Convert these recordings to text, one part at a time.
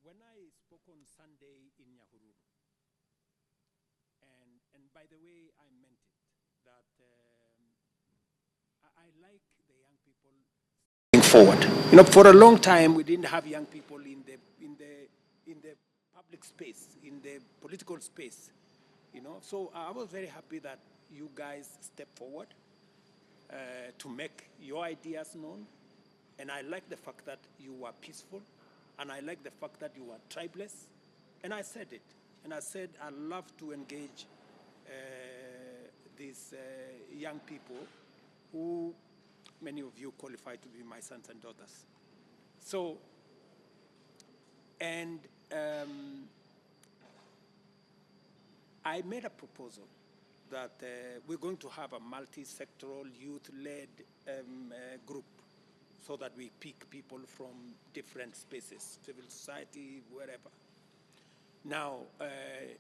When I spoke on Sunday in Nyahururu, and by the way, I meant it, that I like the young people moving forward. You know, for a long time, we didn't have young people in the public space, in the political space. You know, so I was very happy that you guys stepped forward to make your ideas known. And I like the fact that you were peaceful. And I like the fact that you were tribeless. And I said it. And I said, I love to engage these young people who many of you qualify to be my sons and daughters. So, and I made a proposal that we're going to have a multi-sectoral youth-led group so that we pick people from different spaces, civil society, wherever. Now,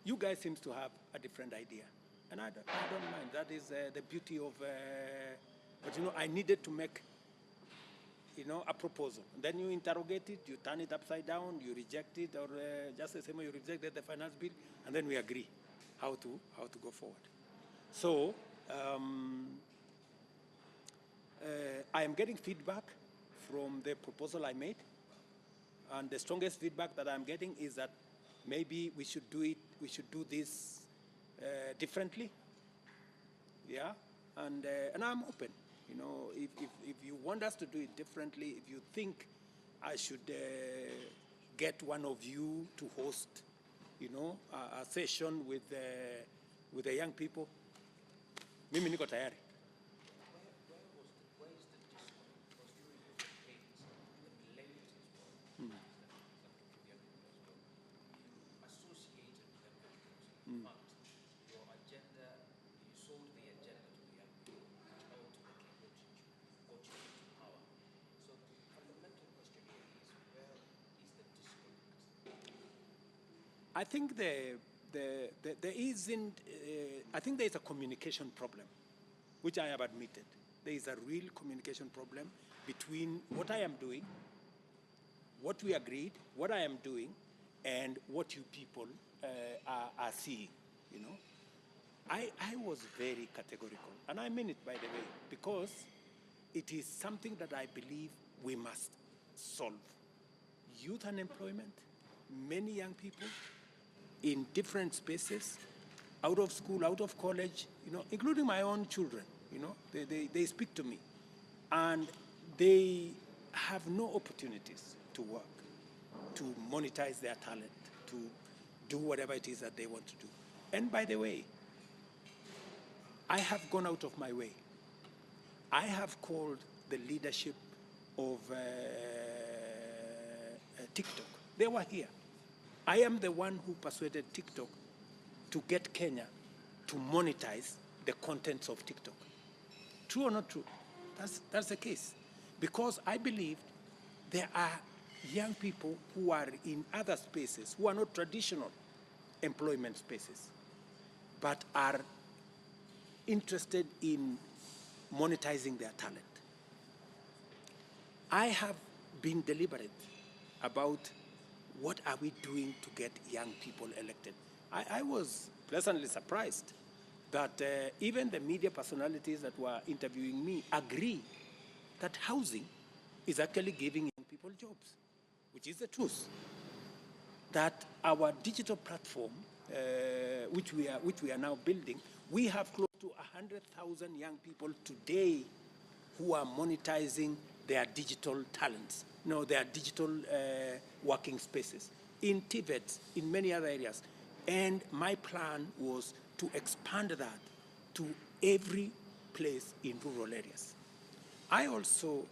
you guys seem to have a different idea, and I don't mind. That is the beauty of, but you know, I needed to make, you know, a proposal. And then you interrogate it, you turn it upside down, you reject it, or just the same way you rejected the finance bill, and then we agree how to go forward. So, I am getting feedback from the proposal I made, and the strongest feedback that I'm getting is that maybe we should do this differently. Yeah, and I'm open. You know, if you want us to do it differently, if you think I should get one of you to host, you know, a session with the young people, mimi niko tayari. I think there isn't. I think there is a communication problem, which I have admitted. There is a real communication problem between what I am doing, what we agreed, what I am doing, and what you people are seeing. You know, I was very categorical, and I mean it, by the way, because it is something that I believe we must solve. Youth unemployment, many young people in different spaces, out of school, out of college, you know, including my own children, you know, they speak to me. And they have no opportunities to work, to monetize their talent, to do whatever it is that they want to do. And by the way, I have gone out of my way. I have called the leadership of TikTok. They were here. I am the one who persuaded TikTok to get Kenya to monetize the contents of TikTok. True or not true? That's the case. Because I believe there are young people who are in other spaces, who are not traditional employment spaces, but are interested in monetizing their talent. I have been deliberate about what are we doing to get young people elected. I was pleasantly surprised that even the media personalities that were interviewing me agree that housing is actually giving young people jobs, which is the truth. That our digital platform, which we are now building, we have close to 100,000 young people today who are monetizing their digital talents, their digital working spaces, in Tibet, in many other areas. And my plan was to expand that to every place in rural areas. I also,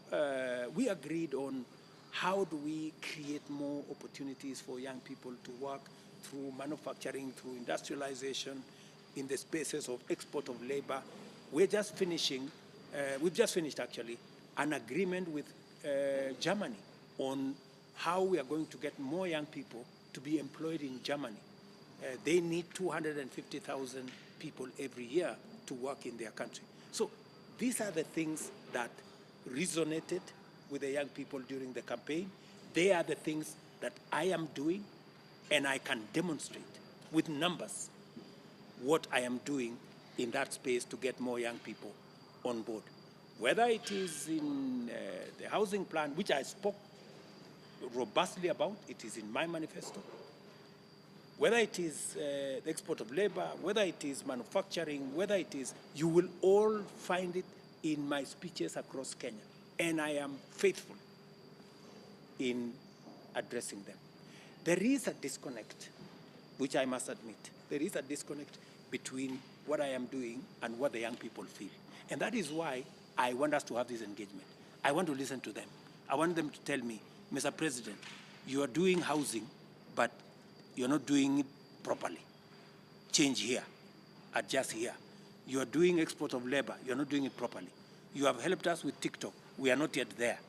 we agreed on how do we create more opportunities for young people to work through manufacturing, through industrialization, in the spaces of export of labor. We're just finishing, we've just finished actually, an agreement with Germany on how we are going to get more young people to be employed in Germany. They need 250,000 people every year to work in their country. So these are the things that resonated with the young people during the campaign. They are the things that I am doing, and I can demonstrate with numbers what I am doing in that space to get more young people on board. Whether it is in the housing plan, which I spoke robustly about, it is in my manifesto, whether it is the export of labor, whether it is manufacturing, whether it is, you will all find it in my speeches across Kenya. And I am faithful in addressing them. There is a disconnect, which I must admit. There is a disconnect between what I am doing and what the young people feel. And that is why I want us to have this engagement. I want to listen to them. I want them to tell me, Mr. President, you are doing housing, but you're not doing it properly. Change here, adjust here. You are doing export of labor, you're not doing it properly. You have helped us with TikTok, we are not yet there.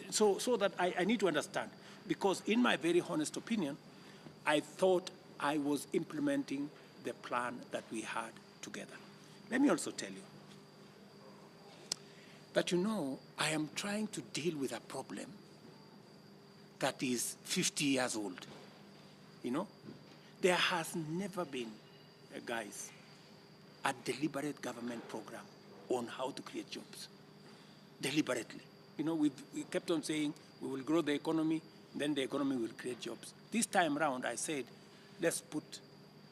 So that I need to understand, because in my very honest opinion, I thought I was implementing the plan that we had together. Let me also tell you that, I am trying to deal with a problem that is 50 years old. There has never been, guys, a deliberate government program on how to create jobs. Deliberately. We kept on saying we will grow the economy, then the economy will create jobs. This time around, I said, let's put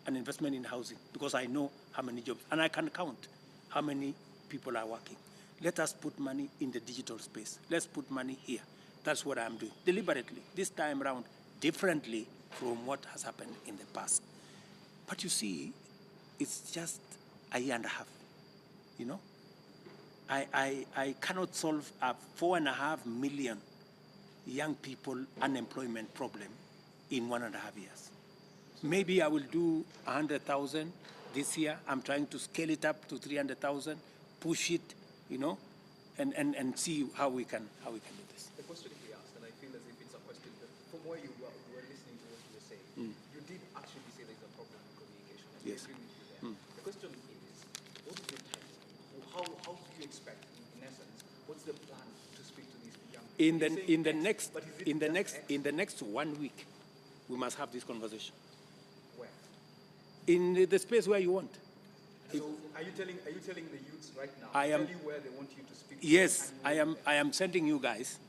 an investment in housing, because I know how many jobs, and I can count how many people are working. Let us put money in the digital space. Let's put money here. That's what I'm doing, deliberately. This time around, differently from what has happened in the past. But you see, it's just a year and a half, I cannot solve a 4.5 million young people unemployment problem in 1.5 years. Maybe I will do 100,000 this year. I'm trying to scale it up to 300,000, push it, and see how we can do this. The question he asked, and I feel as if it's a question that from where you were listening to what you were saying, you did actually say there's a problem in communication. And yes. I agree with you there. The question is, what is your time? How do you expect, in essence, what's the plan to speak to these young people? In the next 1 week, we must have this conversation. Where? In the space where you want. So are you telling the youths right now? I am. Tell you where they want you to speak. Yes, I am sending you guys.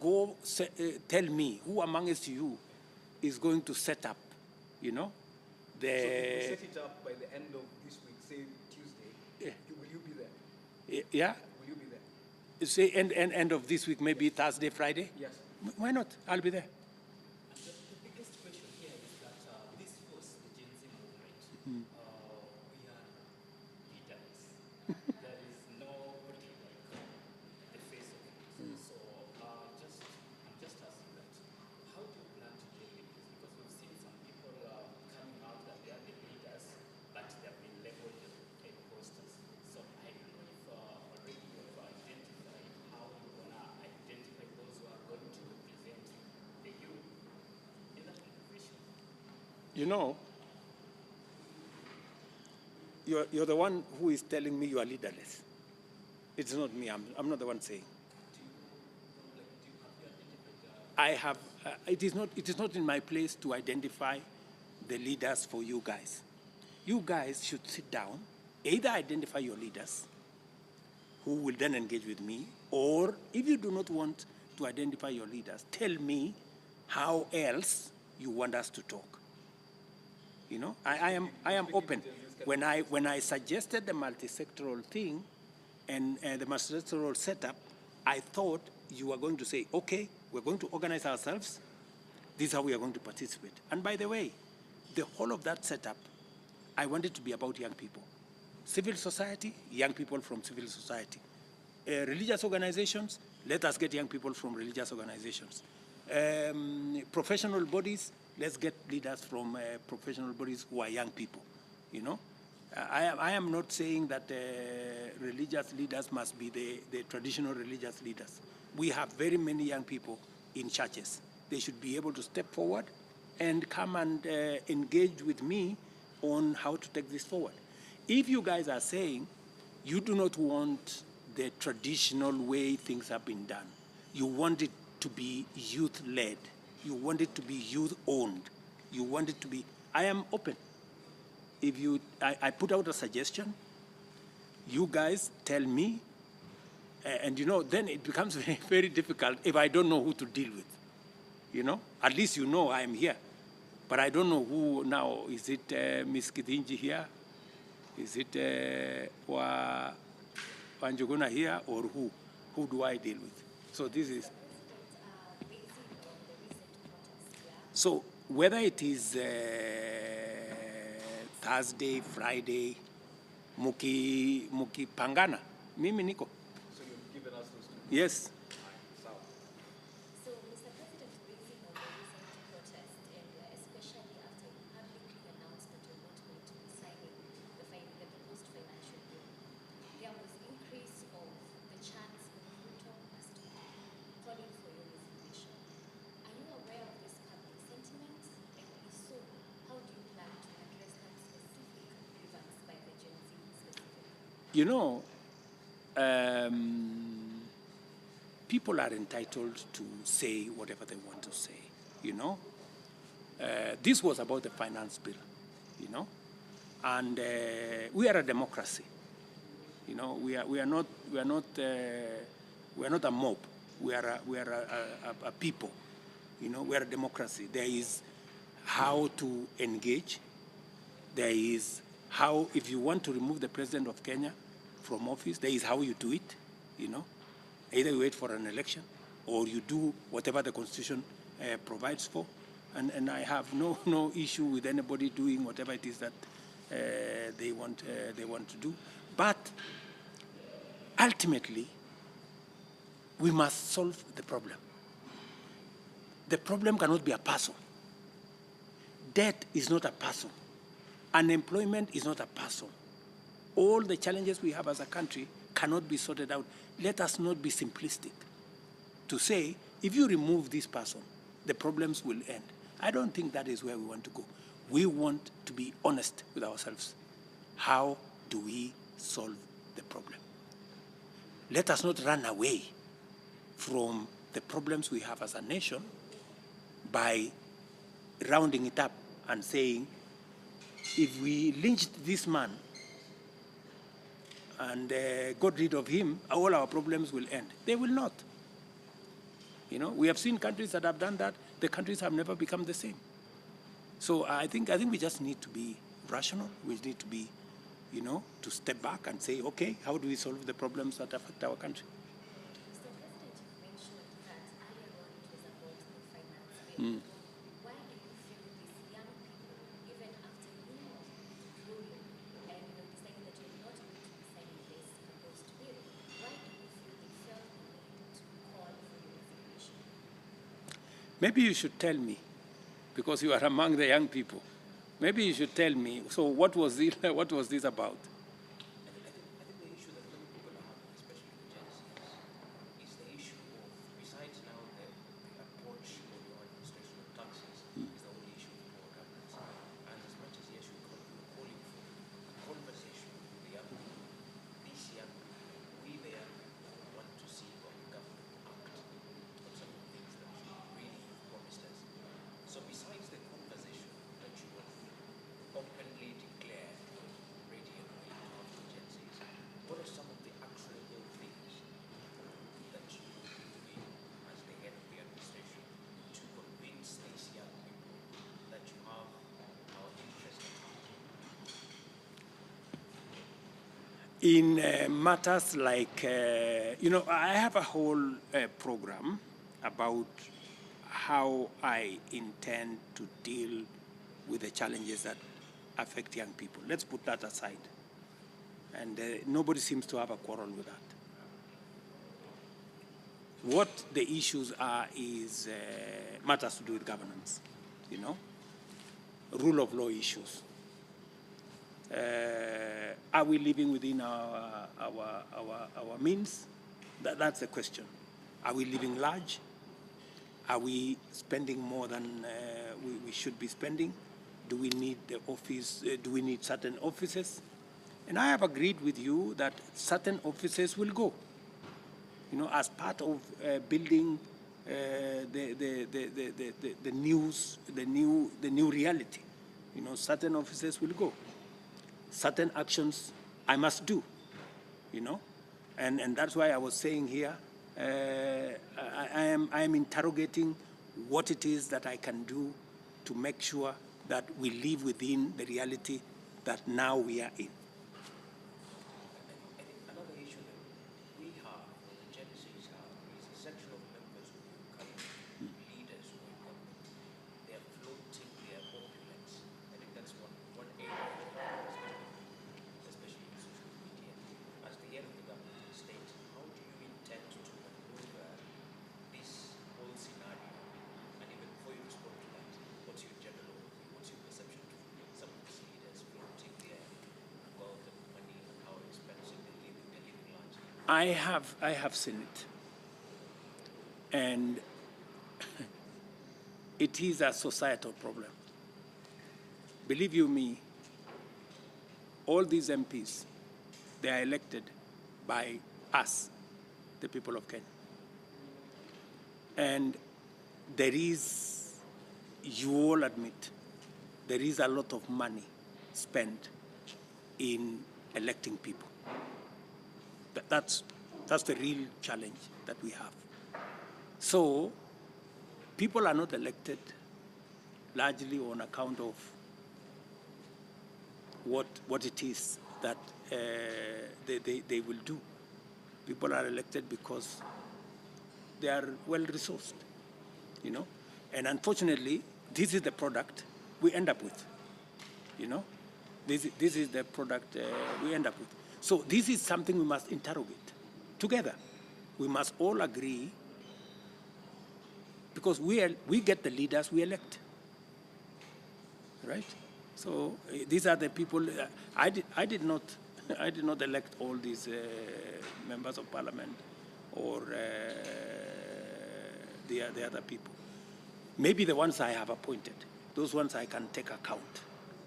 Go tell me who amongst you is going to set up, the. So if we set it up by the end of this week, say Tuesday, will you be there? Yeah. Will you be there? Say end of this week, maybe Thursday, Friday. Yes. Why not? I'll be there. The biggest question here is that this was the Gen Z movement. We are leaders. There is nobody like the face of it. So I'm just asking that, how do you plan to deal with this? Because we've seen some people coming out that they are the leaders, but they have been labeled as imposters. So I don't know if already you have identified how you want to identify those who are going to represent the youth in that conversation. You're the one who is telling me you are leaderless. It's not me. I'm not the one saying. I have. It is not in my place to identify the leaders for you guys. You guys should sit down, either identify your leaders, who will then engage with me, or if you do not want to identify your leaders, tell me how else you want us to talk. I am open. When I suggested the multi-sectoral thing and the multi-sectoral setup, I thought you were going to say, okay, we're going to organize ourselves. This is how we are going to participate. And by the way, the whole of that setup, I want it to be about young people. Civil society, young people from civil society. Religious organizations, let us get young people from religious organizations. Professional bodies, let's get leaders from professional bodies who are young people, I am not saying that religious leaders must be the traditional religious leaders. We have very many young people in churches. They should be able to step forward and come and engage with me on how to take this forward. If you guys are saying you do not want the traditional way things have been done, you want it to be youth-led. You want it to be youth-owned. You want it to be, I am open. If you, I put out a suggestion, you guys tell me, and you know, then it becomes very, very difficult if I don't know who to deal with. You know, at least you know I am here. But I don't know who now. Is it Ms. Kithinji here? Is it Wanjuguna here, or who? Who do I deal with? So this is. So whether it is Thursday, Friday, Muki Pangana, mimi niko. So you've given us those two. Yes. So, Mr. President, basing on the recent protest, and especially after you publicly announced that you're not going to be signing the proposed financial bill, there was increase of the chance of Ruto as to calling for your resignation. Are you aware of this public sentiment? And if so, how do you plan to address that specific grievance by the Gen Z specifically? You know, people are entitled to say whatever they want to say, you know. This was about the finance bill, you know. And we are a democracy, you know. We are not a mob. We are a people, you know. We are a democracy. There is how to engage. There is how, if you want to remove the president of Kenya from office, there is how you do it, you know. Either you wait for an election or you do whatever the Constitution provides for. And I have no issue with anybody doing whatever it is that they want to do. But ultimately, we must solve the problem. The problem cannot be a person. Debt is not a person. Unemployment is not a person. All the challenges we have as a country cannot be sorted out. Let us not be simplistic to say, if you remove this person, the problems will end. I don't think that is where we want to go. We want to be honest with ourselves. How do we solve the problem? Let us not run away from the problems we have as a nation by rounding it up and saying, if we lynched this man and got rid of him, all our problems will end. They will not. You know, we have seen countries that have done that. The countries have never become the same. So I think we just need to be rational. We need to be, you know, to step back and say, okay, how do we solve the problems that affect our country? Mr. President, you mentioned that earlier on it was about the finance bill. Why do you feel these young people, even after ruling and deciding that you're not going to be signing this proposed bill, why do you feel they felt the need to call for your resignation? Maybe you should tell me, because you are among the young people. Maybe you should tell me, so what was this about? I think the issue that many people are having, especially the Gen Zs, is the issue of, besides now the approach of your administration of taxes, is the only issue of poor governance. And as much as yes, you're calling for a conversation with the young people, these young people, we the young people, want to see our government act on some of the things that you really promised us. So besides the conversation that you have openly declared ready and willing to have with Gen Zs, what are some of the actionable things that you will be doing as the head of the administration to convince these young people that you have our interest at heart? In matters like, you know, I have a whole program about how I intend to deal with the challenges that affect young people. Let's put that aside. And nobody seems to have a quarrel with that. What the issues are is matters to do with governance, you know, rule of law issues. Are we living within our means? That's the question. Are we living large? Are we spending more than we should be spending? Do we need the office? Do we need certain offices? And I have agreed with you that certain offices will go. You know, as part of building the news, the new reality. You know, certain officers will go. Certain actions I must do, you know. And that's why I was saying here, I am interrogating what it is that I can do to make sure that we live within the reality that now we are in. I think another issue that we have, or the Gen Zs have, is a section of members who become leaders who are government. They are floating their opulence. I think that's one area, especially in social media. As the head of the government in the state, how do you intend to maneuver this whole scenario? And even before you respond to that, what's your general overview? What's your perception of some of these leaders floating their wealth and money and how expensive they're living largely? I have seen it. And it is a societal problem. Believe you me, all these MPs, they are elected by us, the people of Kenya. And there is, you all admit, there is a lot of money spent in electing people. That's the real challenge that we have. So people are not elected largely on account of what it is that they will do. People are elected because they are well-resourced, you know. And unfortunately, this is the product we end up with, you know. This is the product we end up with. So this is something we must interrogate together. We must all agree, because we get the leaders we elect, right? So these are the people. I did not elect all these members of parliament or the other people. Maybe the ones I have appointed, those ones I can take account,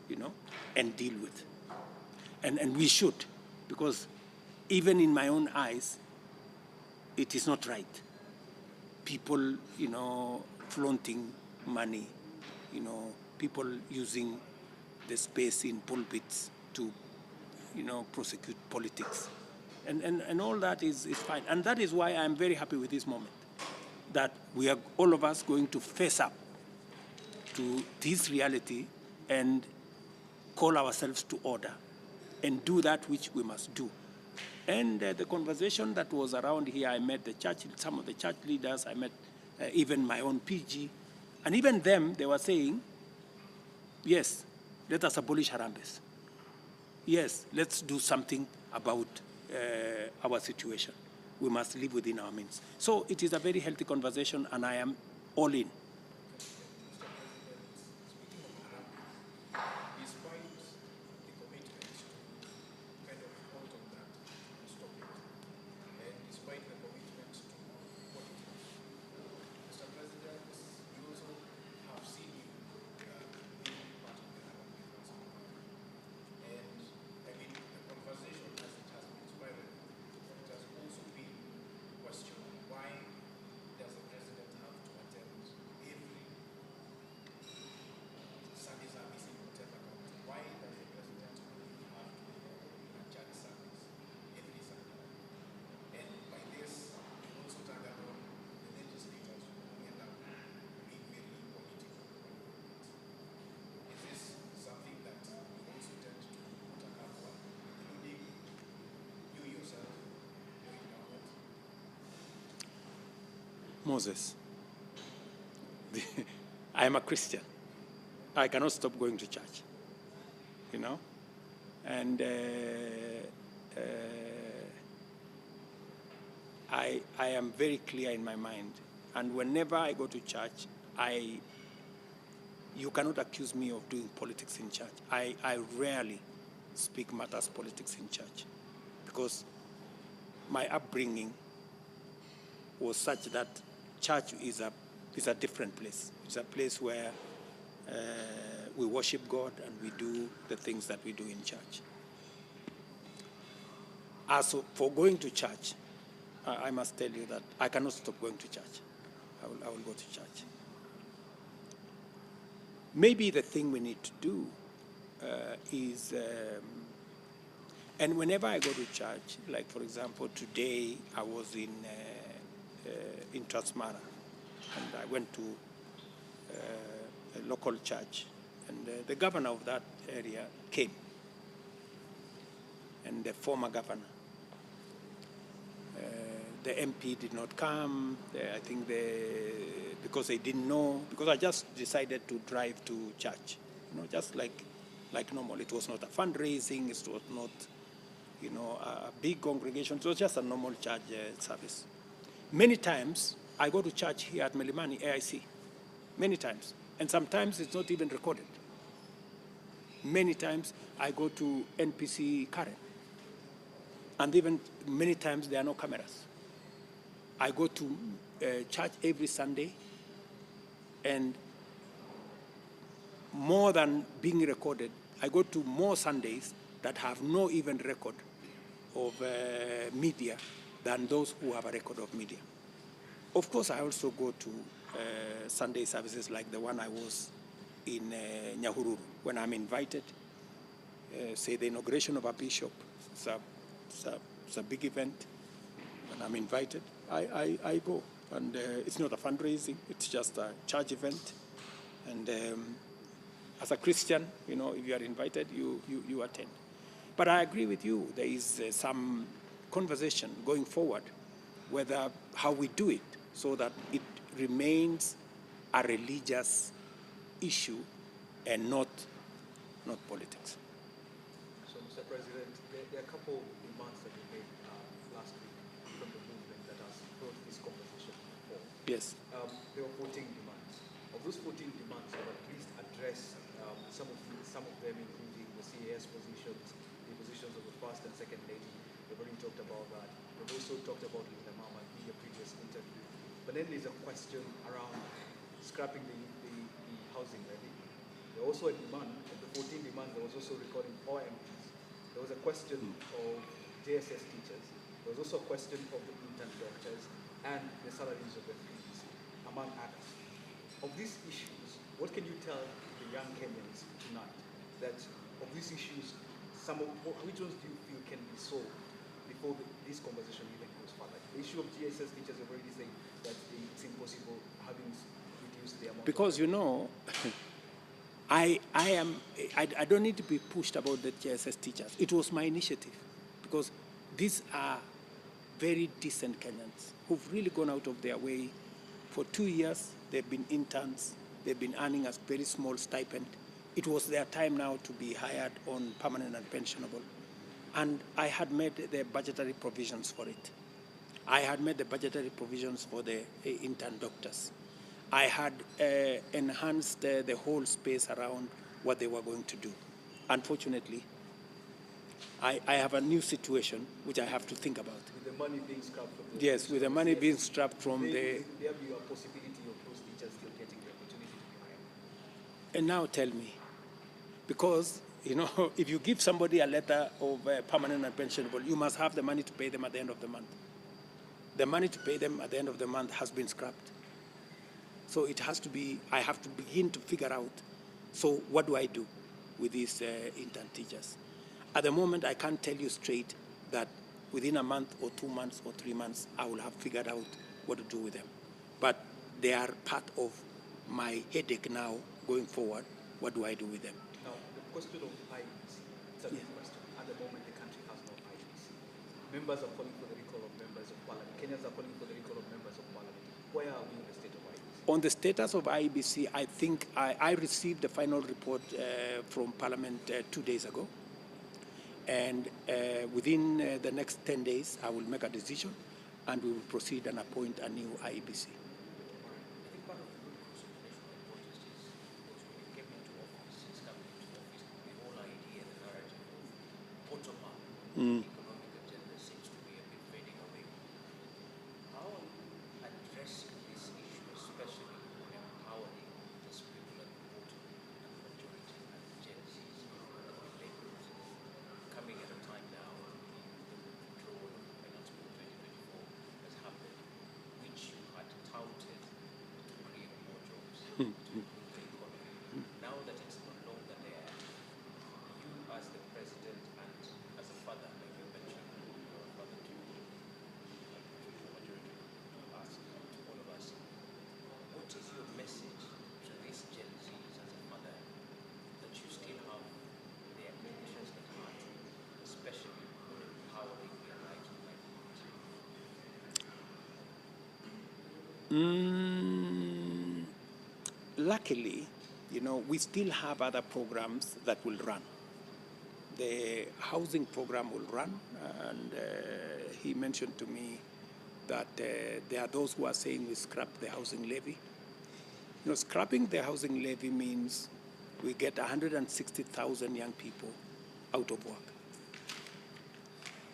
you know, and deal with. And we should, because even in my own eyes, it is not right. People, you know, flaunting money, you know, people using the space in pulpits to, you know, prosecute politics. And all that is fine. And that is why I'm very happy with this moment, that we are all of us going to face up to this reality and call ourselves to order and do that which we must do. And the conversation that was around here, I met some of the church leaders, I met even my own PG, and even them, they were saying, yes, let us abolish Harambes. Yes, let's do something about our situation. We must live within our means. So it is a very healthy conversation, and I am all in. Despite the commitment to kind of hold on that and stop it, and despite the commitment to what it is, Mr. President, we also have seen you being part of the Harambee Council. And I mean, the conversation as it has been spiraling, it has also been questioned, why does the president have to attend every Sunday service in whatever county? Why does the president only have to be in a church service every Sunday? And by this, you also tag along the legislators who end up being very political. Is this something that you also tend to put a cap on, including you yourself doing government? Moses, I am a Christian. I cannot stop going to church, you know? And I am very clear in my mind. And whenever I go to church, you cannot accuse me of doing politics in church. I rarely speak matters politics in church, because my upbringing was such that church is a different place. It's a place where we worship God and we do the things that we do in church. As for going to church, I must tell you that I cannot stop going to church. I will go to church. Maybe the thing we need to do is, and whenever I go to church, like for example, today I was in Transmara, and I went to a local church, and the governor of that area came, and the former governor. The MP did not come. I think because they didn't know, because I just decided to drive to church, just like normal. It was not a fundraising. It was not, a big congregation. It was just a normal church service. Many times I go to church here at Milimani AIC. Many times, and sometimes it's not even recorded. Many times I go to NPC Karen, and even many times there are no cameras. I go to church every Sunday, and more than being recorded, I go to more Sundays that have no even record of media than those who have a record of media. Of course, I also go to Sunday services like the one I was in Nyahururu, when I'm invited, say the inauguration of a bishop. It's a big event. When I'm invited, I go. And it's not a fundraising, it's just a church event. And as a Christian, if you are invited, you attend. But I agree with you, there is some conversation going forward whether how we do it so that it remains a religious issue and not politics. So, Mr. President, there are a couple of demands that you made last week from the movement that has brought this conversation forward. Yes. There were 14 demands. Of those 14 demands, you have at least addressed some of them, including the CAS positions, the positions of the first and second lady. We've already talked about that. We've also talked about it with the Mama in your previous interview. But then there's a question around scrapping the housing levy. There was also a demand, of the 14 demands, there was also recording OMPs. There was a question of JSS teachers. There was also a question of the intern doctors and the salaries of the fees, among others. Of these issues, what can you tell the young Kenyans tonight? That of these issues, which ones do you feel can be solved before this conversation even goes further? The issue of GSS teachers have already saying that it's impossible having reduced the amount. Because I don't need to be pushed about the GSS teachers. It was my initiative, because these are very decent Kenyans who've really gone out of their way. For 2 years, they've been interns. They've been earning a very small stipend. It was their time now to be hired on permanent and pensionable. And I had made the budgetary provisions for it. I had made the budgetary provisions for the intern doctors. I had enhanced the whole space around what they were going to do. Unfortunately, I have a new situation which I have to think about. With the money being scrapped from the... Yes, with the money being scrapped from the... There be a possibility of those teachers still getting the opportunity to be hired. And now tell me, because, if you give somebody a letter of permanent and pensionable, you must have the money to pay them at the end of the month. The money to pay them at the end of the month has been scrapped. So it has to be, I have to begin to figure out, so what do I do with these intern teachers? At the moment, I can't tell you straight that within a month or 2 months or 3 months, I will have figured out what to do with them. But they are part of my headache now going forward. What do I do with them? Now, the question of IEBC, it's a big question. At the moment, the country has no IEBC. Members are calling for the recall of members of parliament. Kenyans are calling for the recall of members of parliament. Where are we in the state of IEBC? On the status of IEBC, I think I received the final report from Parliament 2 days ago. And within the next 10 days, I will make a decision, and we will proceed and appoint a new IEBC. I think part of the root cause of national protest is because when you came into office, since coming into office, the whole idea, the narrative of bottom-up economic agenda seems to be a bit fading away. How are you addressing this issue, especially when empowering just people at the bottom and the majority and the Gen Zs and the laborers, coming at a time now when the withdrawal of Finance Bill 2024 has happened, which you had the economy. Now that it's no longer there, you as the president and as a father, like you mentioned, you're a father to the majority of us, to all of us. What is your message to these Gen Zs as a father that you still have their ambitions at heart, especially on empowering their lives and livelihoods? Luckily, we still have other programs that will run. The housing program will run, and he mentioned to me that there are those who are saying we scrap the housing levy. Scrapping the housing levy means we get 160,000 young people out of work.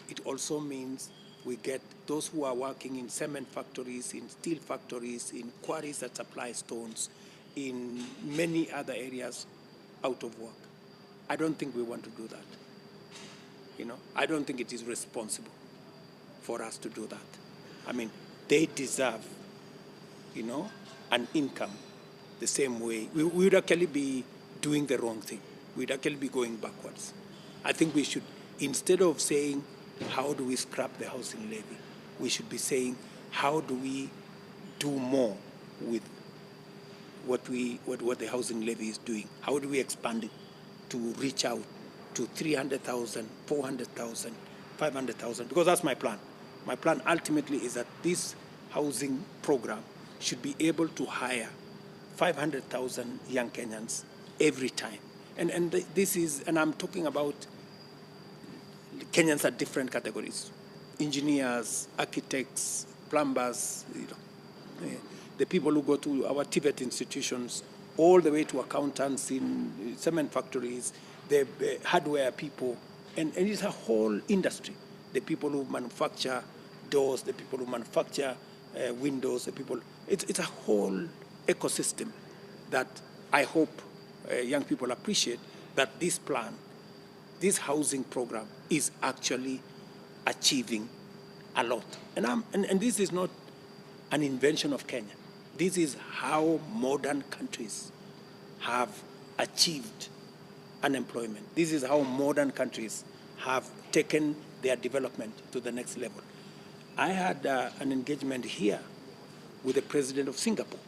It also means we get those who are working in cement factories, in steel factories, in quarries that supply stones, in many other areas out of work. I don't think we want to do that. I don't think it is responsible for us to do that. I mean, they deserve, an income the same way. We would actually be doing the wrong thing. We'd actually be going backwards. I think we should, instead of saying, how do we scrap the housing levy, we should be saying, how do we do more with what the housing levy is doing? How do we expand it to reach out to 300,000, 400,000, 500,000? Because that's my plan. My plan ultimately is that this housing program should be able to hire 500,000 young Kenyans every time. And I'm talking about Kenyans are different categories: engineers, architects, plumbers, the people who go to our TVET institutions, all the way to accountants in cement factories, the hardware people, and it's a whole industry. The people who manufacture doors, the people who manufacture windows, the people. It's a whole ecosystem that I hope young people appreciate, that this plan, this housing program, is actually achieving a lot. And this is not an invention of Kenya. This is how modern countries have achieved unemployment. This is how modern countries have taken their development to the next level. I had an engagement here with the president of Singapore.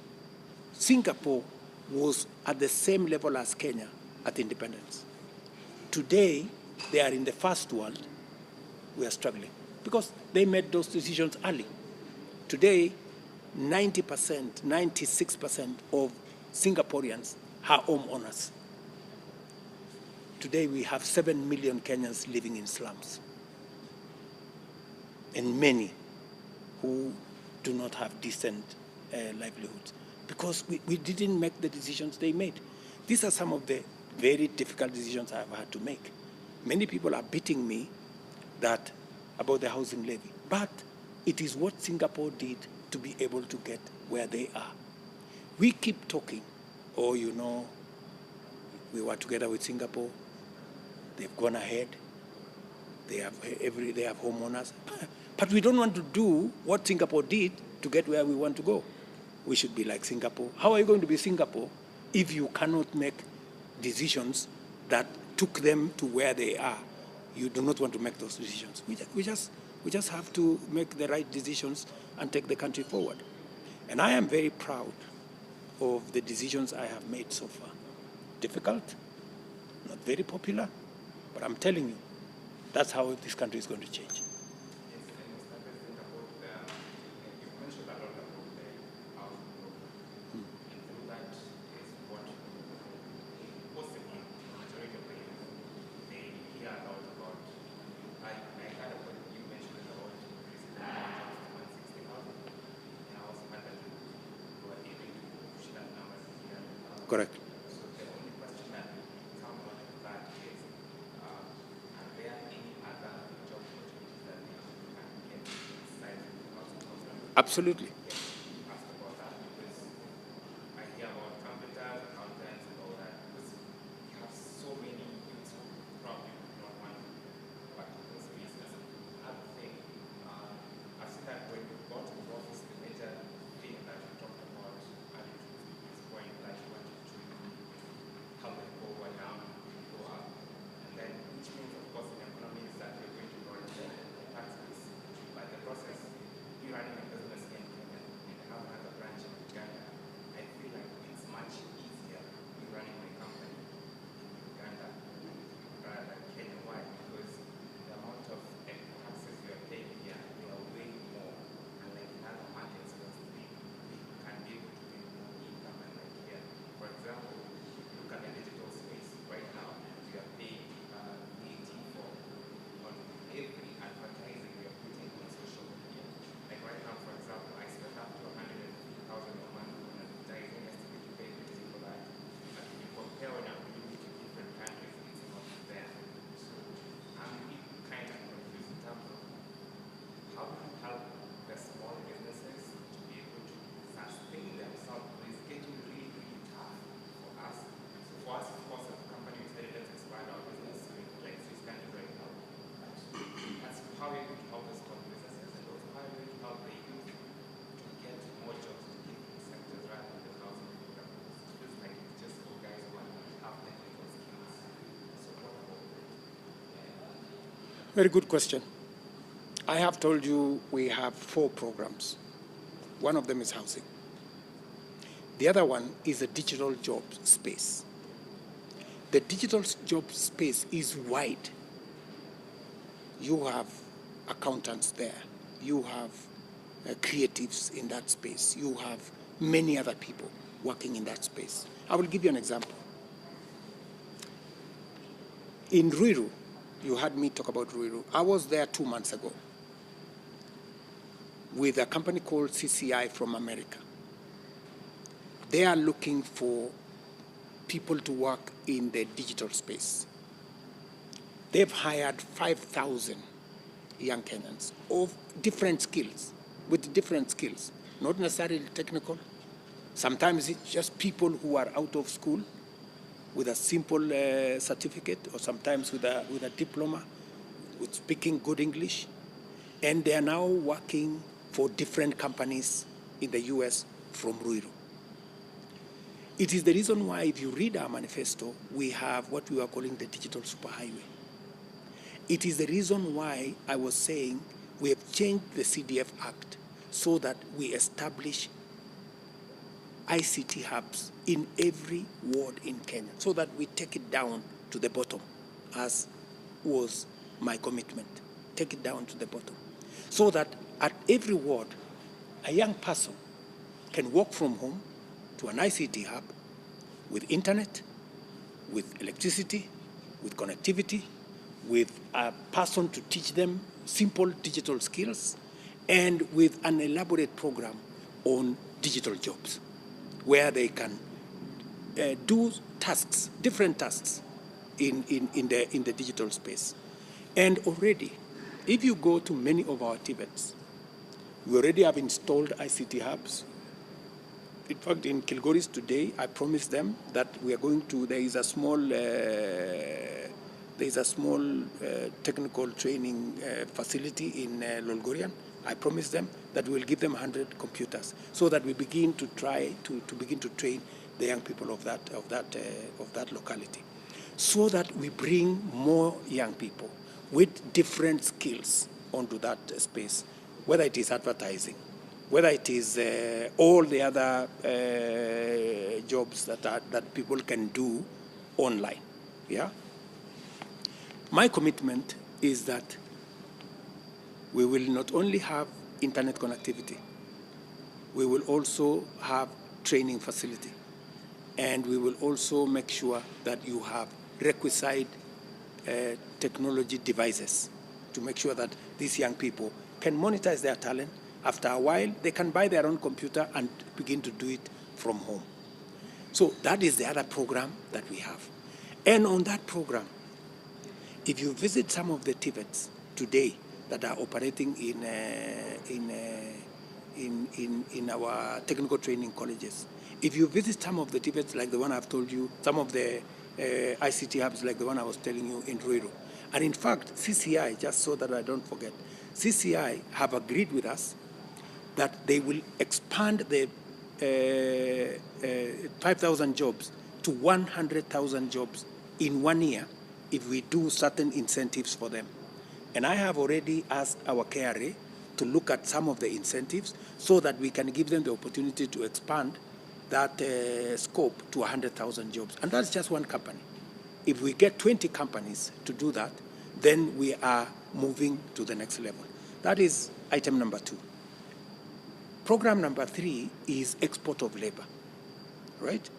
Singapore was at the same level as Kenya at independence. Today, they are in the first world. We are struggling because they made those decisions early. Today, 90%, 96% of Singaporeans are homeowners. Today, we have 7 million Kenyans living in slums, and many who do not have decent livelihoods because we didn't make the decisions they made. These are some of the very difficult decisions I've had to make. Many people are beating me about the housing levy, but it is what Singapore did to be able to get where they are. We keep talking, we were together with Singapore, they've gone ahead, they have homeowners, but we don't want to do what Singapore did to get where we want to go. We should be like Singapore. How are you going to be Singapore if you cannot make decisions that took them to where they are? You do not want to make those decisions. We just have to make the right decisions and take the country forward. And I am very proud of the decisions I have made so far. Difficult, not very popular, but I'm telling you, that's how this country is going to change. Correct. So the only question that comes out of that is, are there any other job opportunities that can get inside the housing program? Absolutely. Ask about that because I hear about computers, accountants, and all that. Because you have so many youths who probably do not want to work in those spaces. Other thing, I've seen that when you got to the office, the major thing that you talked about attitudes is point like Very good question. I have told you we have 4 programs. One of them is housing. The other one is a digital job space. The digital job space is wide. You have accountants there. You have creatives in that space. You have many other people working in that space. I will give you an example. In Ruiru, you heard me talk about Ruiru. I was there 2 months ago with a company called CCI from America. They are looking for people to work in the digital space. They've hired 5,000 young Kenyans of different skills, with different skills, not necessarily technical. Sometimes it's just people who are out of school with a simple certificate, or sometimes with a diploma, with speaking good English. And they are now working for different companies in the US from Ruiru. It is the reason why, if you read our manifesto, we have what we are calling the digital superhighway. It is the reason why I was saying we have changed the CDF Act so that we establish ICT hubs in every ward in Kenya, so that we take it down to the bottom, as was my commitment. Take it down to the bottom, so that at every ward, a young person can walk from home to an ICT hub with internet, with electricity, with connectivity, with a person to teach them simple digital skills, and with an elaborate program on digital jobs, where they can do tasks, different tasks in the digital space. And already, if you go to many of our TVETs, we already have installed ICT hubs. In fact, in Kilgoris today, I promised them that we are going to, there is a small technical training facility in Lolgorian. I promised them that we will give them 100 computers, so that we begin to try to begin to train the young people of that locality, so that we bring more young people with different skills onto that space, whether it is advertising, whether it is all the other jobs that people can do online. Yeah. My commitment is that we will not only have internet connectivity, we will also have training facility, and we will also make sure that you have requisite technology devices to make sure that these young people can monetize their talent. After a while, they can buy their own computer and begin to do it from home. So that is the other program that we have. And on that program, if you visit some of the TVETs today that are operating in our technical training colleges, if you visit some of the TVETs like the one I've told you, some of the ICT hubs like the one I was telling you in Ruiru, and in fact, CCI, just so that I don't forget, CCI have agreed with us that they will expand the 5,000 jobs to 100,000 jobs in 1 year if we do certain incentives for them. And I have already asked our KRA to look at some of the incentives so that we can give them the opportunity to expand that scope to 100,000 jobs. And that's just one company. If we get 20 companies to do that, then we are moving to the next level. That is item number 2. Program number 3 is export of labor, right?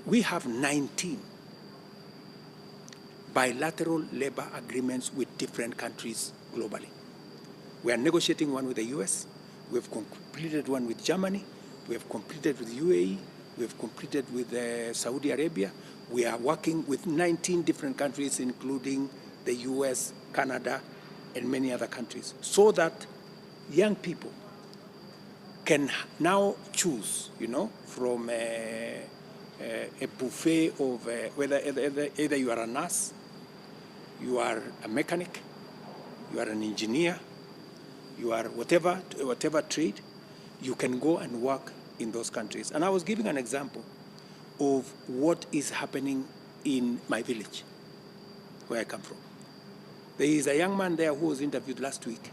We have 19 bilateral labor agreements with different countries globally. We are negotiating one with the US, we have completed one with Germany, we have completed with UAE, we have completed with Saudi Arabia. We are working with 19 different countries, including the US, Canada, and many other countries, so that young people can now choose, from a buffet of whether either you are a nurse, you are a mechanic, you are an engineer, you are whatever trade, you can go and work in those countries. And I was giving an example of what is happening in my village, where I come from. There is a young man there who was interviewed last week.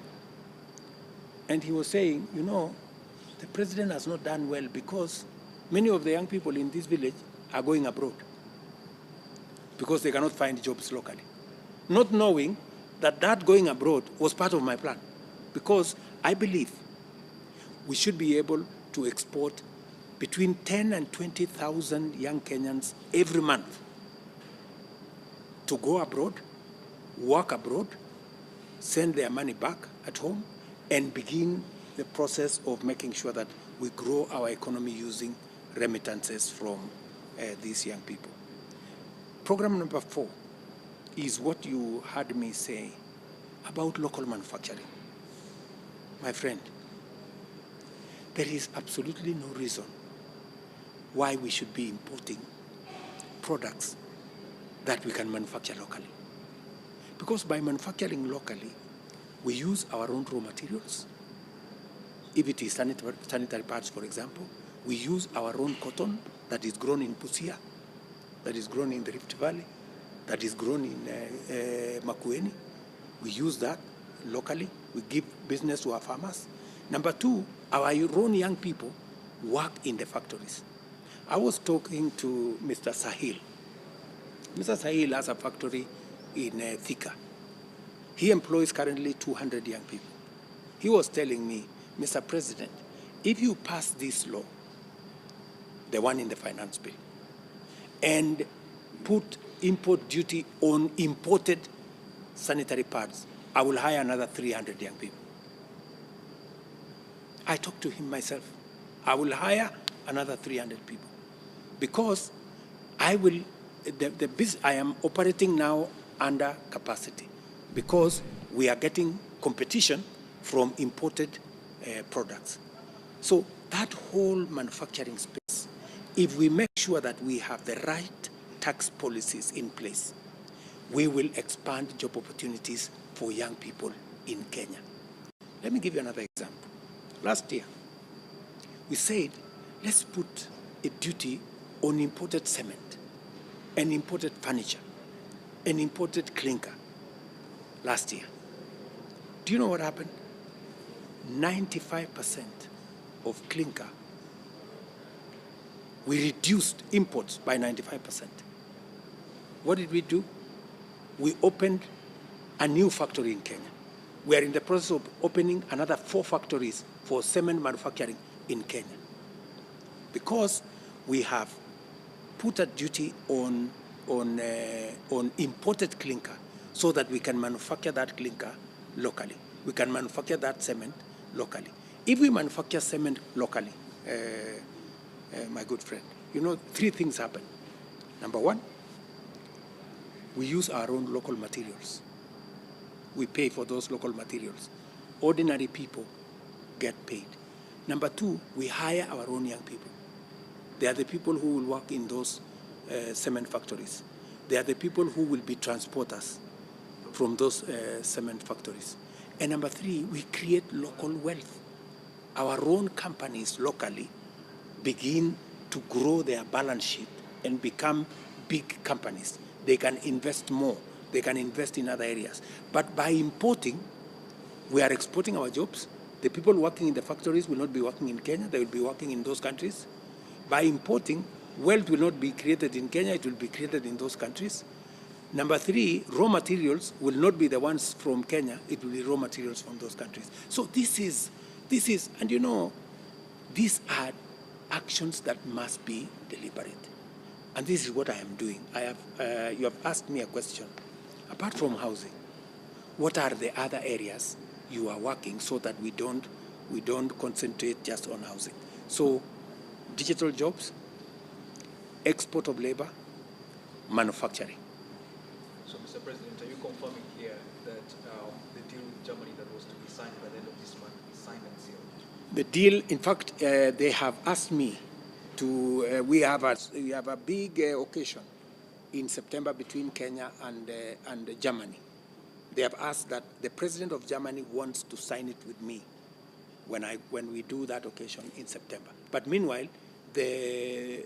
And he was saying, you know, the president has not done well because many of the young people in this village are going abroad because they cannot find jobs locally. Not knowing that that going abroad was part of my plan, because I believe we should be able to export between 10 and 20,000 young Kenyans every month to go abroad, work abroad, send their money back at home, and begin the process of making sure that we grow our economy using remittances from these young people. Program number 4 is what you heard me say about local manufacturing. My friend, there is absolutely no reason why we should be importing products that we can manufacture locally. Because by manufacturing locally, we use our own raw materials. If it is sanitary pads, for example, we use our own cotton that is grown in Busia, that is grown in the Rift Valley, that is grown in Makueni. We use that locally. We give business to our farmers. Number 2, our own young people work in the factories. I was talking to Mr. Sahil. Mr. Sahil has a factory in Thika. He employs currently 200 young people. He was telling me, Mr. President, if you pass this law, the one in the finance bill, and put import duty on imported sanitary pads, I will hire another 300 young people. I talked to him myself. I will hire another 300 people because I am operating now under capacity because we are getting competition from imported products. So that whole manufacturing space, if we make sure that we have the right tax policies in place, we will expand job opportunities for young people in Kenya. Let me give you another example. Last year, we said, let's put a duty on imported cement and imported furniture and imported clinker last year. Do you know what happened? 95% of clinker, we reduced imports by 95%. What did we do? We opened a new factory in Kenya. We are in the process of opening another 4 factories for cement manufacturing in Kenya because we have put a duty on imported clinker so that we can manufacture that clinker locally. We can manufacture that cement locally. If we manufacture cement locally, my good friend, you know, 3 things happen. Number 1, we use our own local materials. We pay for those local materials. Ordinary people get paid. Number 2, we hire our own young people. They are the people who will work in those cement factories. They are the people who will be transporters from those cement factories. And number 3, we create local wealth. Our own companies locally begin to grow their balance sheet and become big companies. They can invest more. They can invest in other areas. But by importing, we are exporting our jobs. The people working in the factories will not be working in Kenya. They will be working in those countries. By importing, wealth will not be created in Kenya. It will be created in those countries. Number 3, raw materials will not be the ones from Kenya. It will be raw materials from those countries. So this is, and you know, these are actions that must be deliberate. And this is what I am doing. You have asked me a question. Apart from housing, what are the other areas you are working so that we don't concentrate just on housing? So, digital jobs, export of labor, manufacturing. So, Mr. President, are you confirming here that the deal with Germany that was to be signed by the end of this month is signed and sealed? The deal, in fact, they have asked me to. We have a big occasion in September between Kenya and Germany. They have asked that the president of Germany wants to sign it with me when we do that occasion in September. But meanwhile, the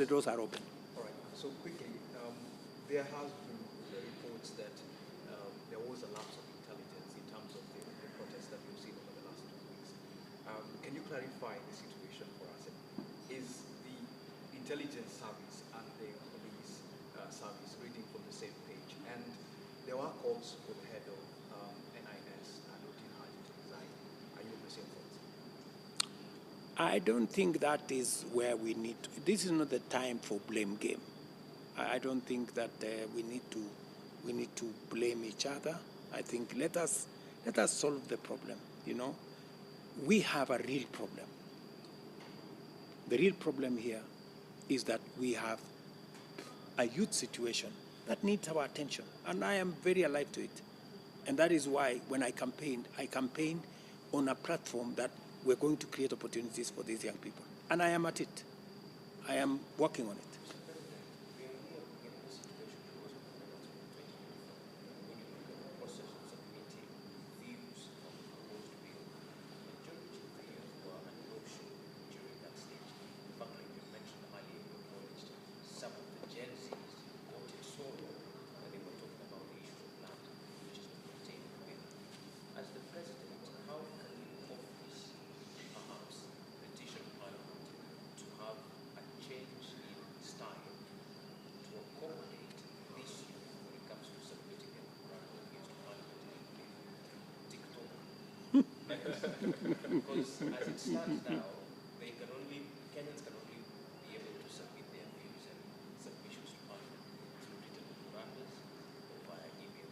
doors are open. All right. So quickly, there has been a report reports that there was a lapse of intelligence in terms of the protests that we've seen over the last 2 weeks. Can you clarify the situation for us? Is the intelligence service and the police service reading from the same page? And there were calls for the head of NIS and Routine Haji to resign. Are you of the same thoughts? I don't think that is where we need to. This is not the time for blame game. I don't think that we need to blame each other. I think let us solve the problem. You know, we have a real problem. The real problem here is that we have a youth situation that needs our attention, and I am very alive to it. And that is why when I campaigned on a platform that we're going to create opportunities for these young people. And I am at it. I am working on it. Because as it stands now, Kenyans can only be able to submit their views and submissions to Parliament through written memorandums or via email.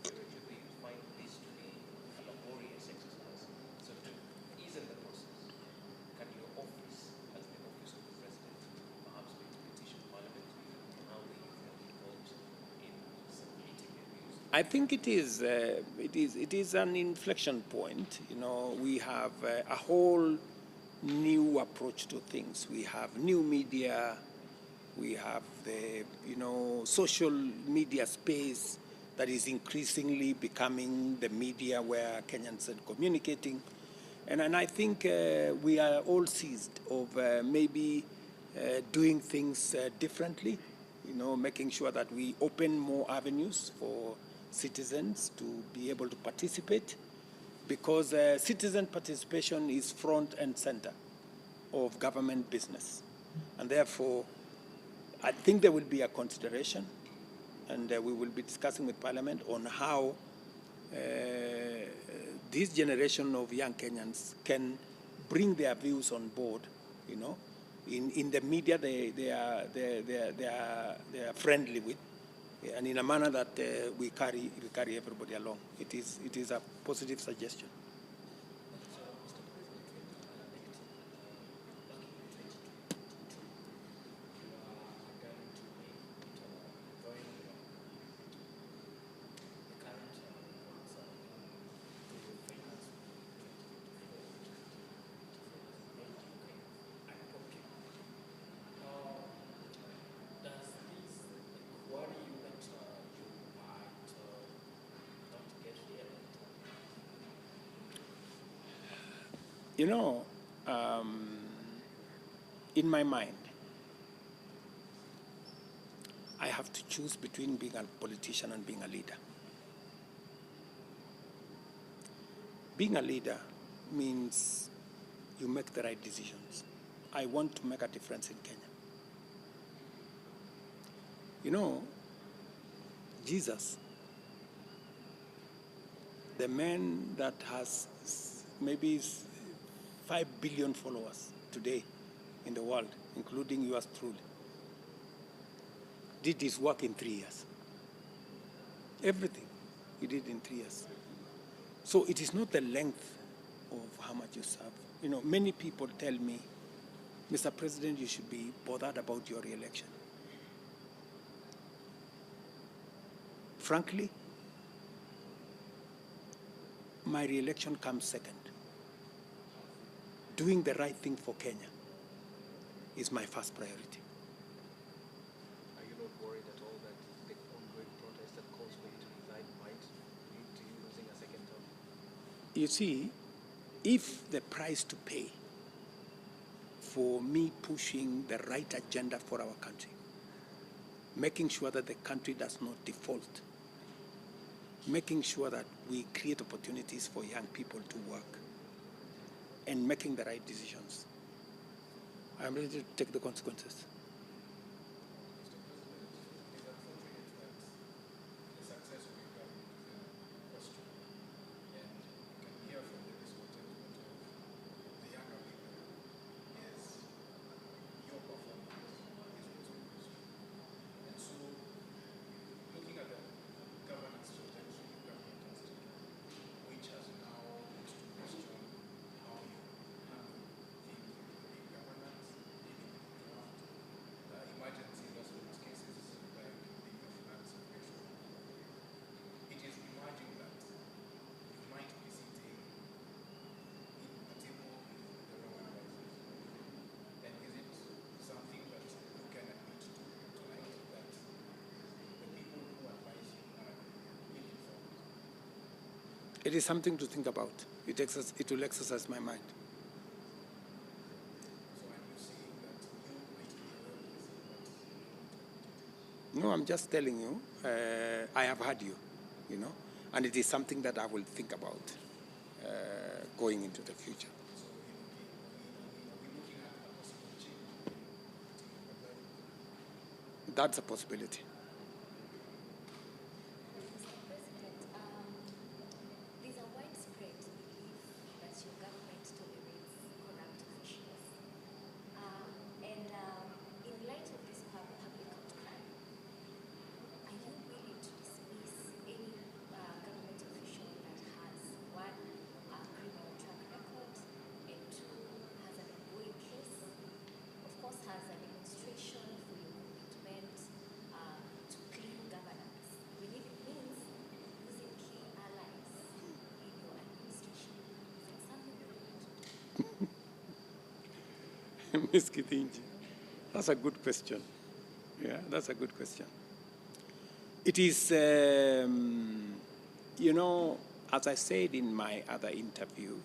Do you find this to be a laborious exercise? So to ease in the process, can your office, as the office of the President, perhaps petition Parliament on how they can be involved in submitting their views? I think it is an inflection point. You know, we have a whole new approach to things. We have new media. We have the social media space that is increasingly becoming the media where Kenyans are communicating, and I think we are all seized of maybe doing things differently. You know, making sure that we open more avenues for citizens to be able to participate, because citizen participation is front and center of government business. And therefore, I think there will be a consideration, and we will be discussing with Parliament on how this generation of young Kenyans can bring their views on board. You know, in the media they are friendly with, and in a manner that we carry everybody along. It is a positive suggestion. You know, in my mind, I have to choose between being a politician and being a leader. Being a leader means you make the right decisions. I want to make a difference in Kenya. You know, Jesus, the man that has maybe 5 billion followers today in the world, including yours truly, did his work in 3 years. Everything he did in 3 years. So it is not the length of how much you serve. You know, many people tell me, Mr. President, you should be bothered about your re-election. Frankly, my re-election comes second. Doing the right thing for Kenya is my first priority. Are you not worried at all that the ongoing protest that calls for you to resign might lead to you losing a second term? You see, if the price to pay for me pushing the right agenda for our country, making sure that the country does not default making sure that we create opportunities for young people to work and making the right decisions. I'm ready to take the consequences. The success of your government is a question, and you can hear from the discontentment of the younger people is your performance is what's in question. And so, looking at the governance trajectory the government has taken, which has now put to question how you handle things in governance, dealing with draft, emergency response cases like the finance situation. It is emerging that you might be sitting in a table with the wrong advisors. And is it something that you can admit to tonight that the people who advise you are ill-informed? It is something to think about. It will exercise my mind. So are you saying that you might be aware of this, but No, I'm just telling you, I have heard you, and it is something that I will think about going into the future. so are we looking at a possible change in particular advice? That's a possibility. Mr. President, there's a widespread belief that your government tolerates corrupt officials. And in light of this public outcry, are you willing to dismiss any government official that has, one, a criminal track record, and two, has an ongoing case, of course, has a demonstration for your commitment to clean governance, even if it means losing key allies in your administration? Is it something you're willing to do? Ms. Kithinji, that's a good question. Yeah, that's a good question. It is, as I said in my other interview,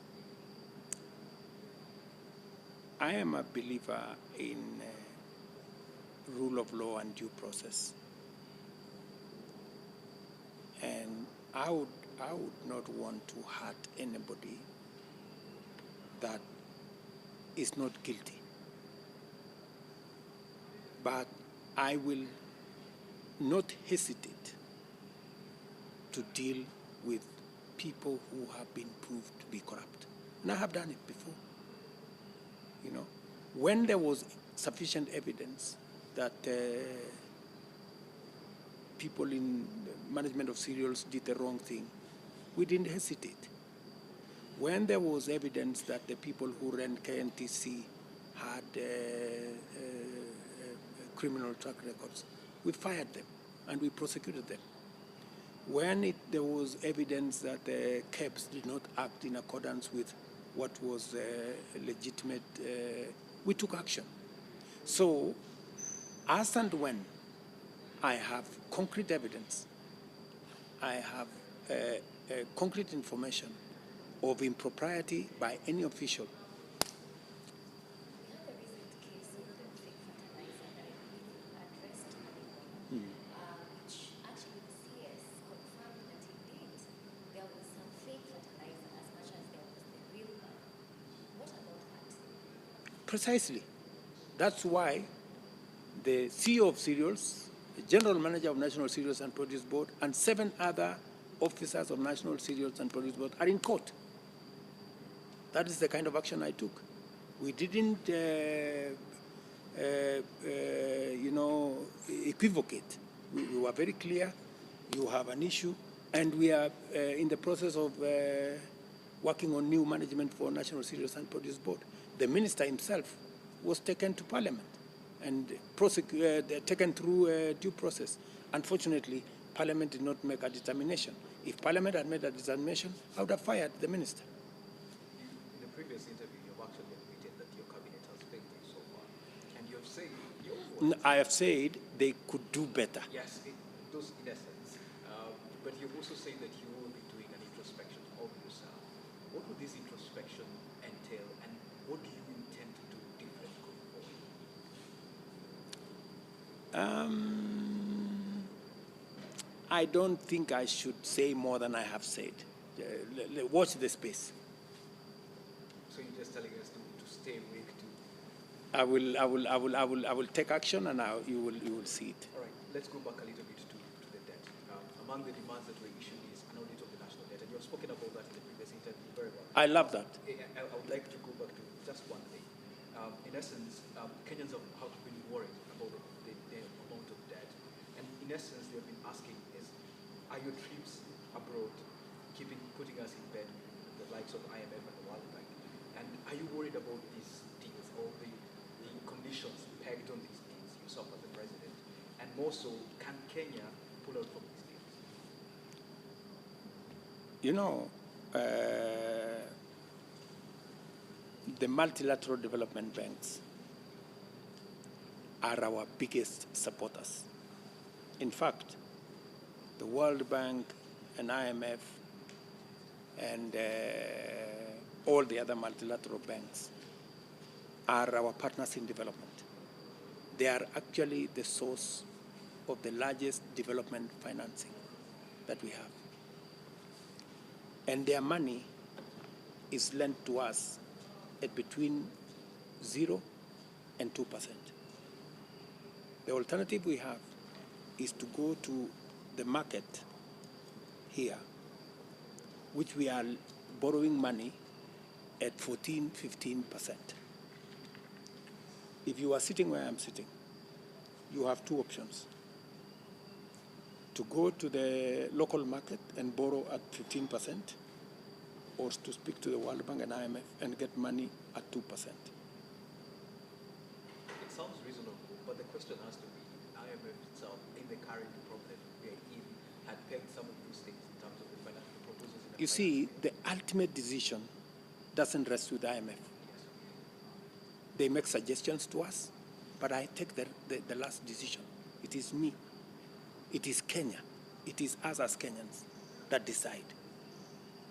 I am a believer in rule of law and due process. And I would not want to hurt anybody that is not guilty. But I will not hesitate to deal with people who have been proved to be corrupt. And I have done it before. When there was sufficient evidence that people in management of cereals did the wrong thing, we didn't hesitate. When there was evidence that the people who ran KNTC had criminal track records, we fired them and we prosecuted them. When there was evidence that the KEBS did not act in accordance with what was legitimate, we took action. So, as and when I have concrete evidence, I have concrete information of impropriety by any official. We had a recent case of the fake fertilizer that I believe you addressed earlier, which actually the CS confirmed that indeed there was some fake fertilizer as much as there was the real one. What about that? Precisely. That's why the CEO of Cereals, the General Manager of National Cereals and Produce Board, and 7 other officers of National Cereals and Produce Board are in court. That is the kind of action I took. We didn't, equivocate. We were very clear. You have an issue, and we are in the process of working on new management for National Cereals and Produce Board. The minister himself was taken to Parliament and taken through due process. Unfortunately, Parliament did not make a determination. If Parliament had made a determination, I would have fired the minister. In the previous interview, you've actually admitted that your cabinet has failed you so far. And you have said your words. I have said they could do better. Yes, those in essence. But you've also said that you will be doing an introspection of yourself. What would this introspection entail, and what do you intend to do different going forward? I don't think I should say more than I have said. Watch the space. So you're just telling us to stay awake to... I will take action, and you will see it. All right, let's go back a little bit to the debt. Among the demands that were issued is an audit of the national debt, and you've spoken about that in the previous interview very well. I love that. I would like to go back to just one thing. In essence, Kenyans have been worried about the amount of debt, and in essence, they've been asking is, are your trips abroad putting us in bed with the likes of IMF and the World Bank? And are you worried about these deals or the conditions pegged on these deals yourself as the president? And more so, can Kenya pull out from these deals? You know, the multilateral development banks are our biggest supporters. In fact, the World Bank and IMF and all the other multilateral banks are our partners in development. They are actually the source of the largest development financing that we have. And their money is lent to us at between 0 and 2%. The alternative we have is to go to the market here, which we are borrowing money at 14–15%. If you are sitting where I'm sitting, you have two options: to go to the local market and borrow at 15%, or to speak to the World Bank and IMF and get money at 2%. It sounds reasonable, but the question has to be, IMF itself, in the current problem we're in, had pegged some of these things in terms of the financial proposals. You see, the ultimate decision doesn't rest with IMF. They make suggestions to us, but I take the last decision. It is me. It is Kenya. It is us as Kenyans that decide.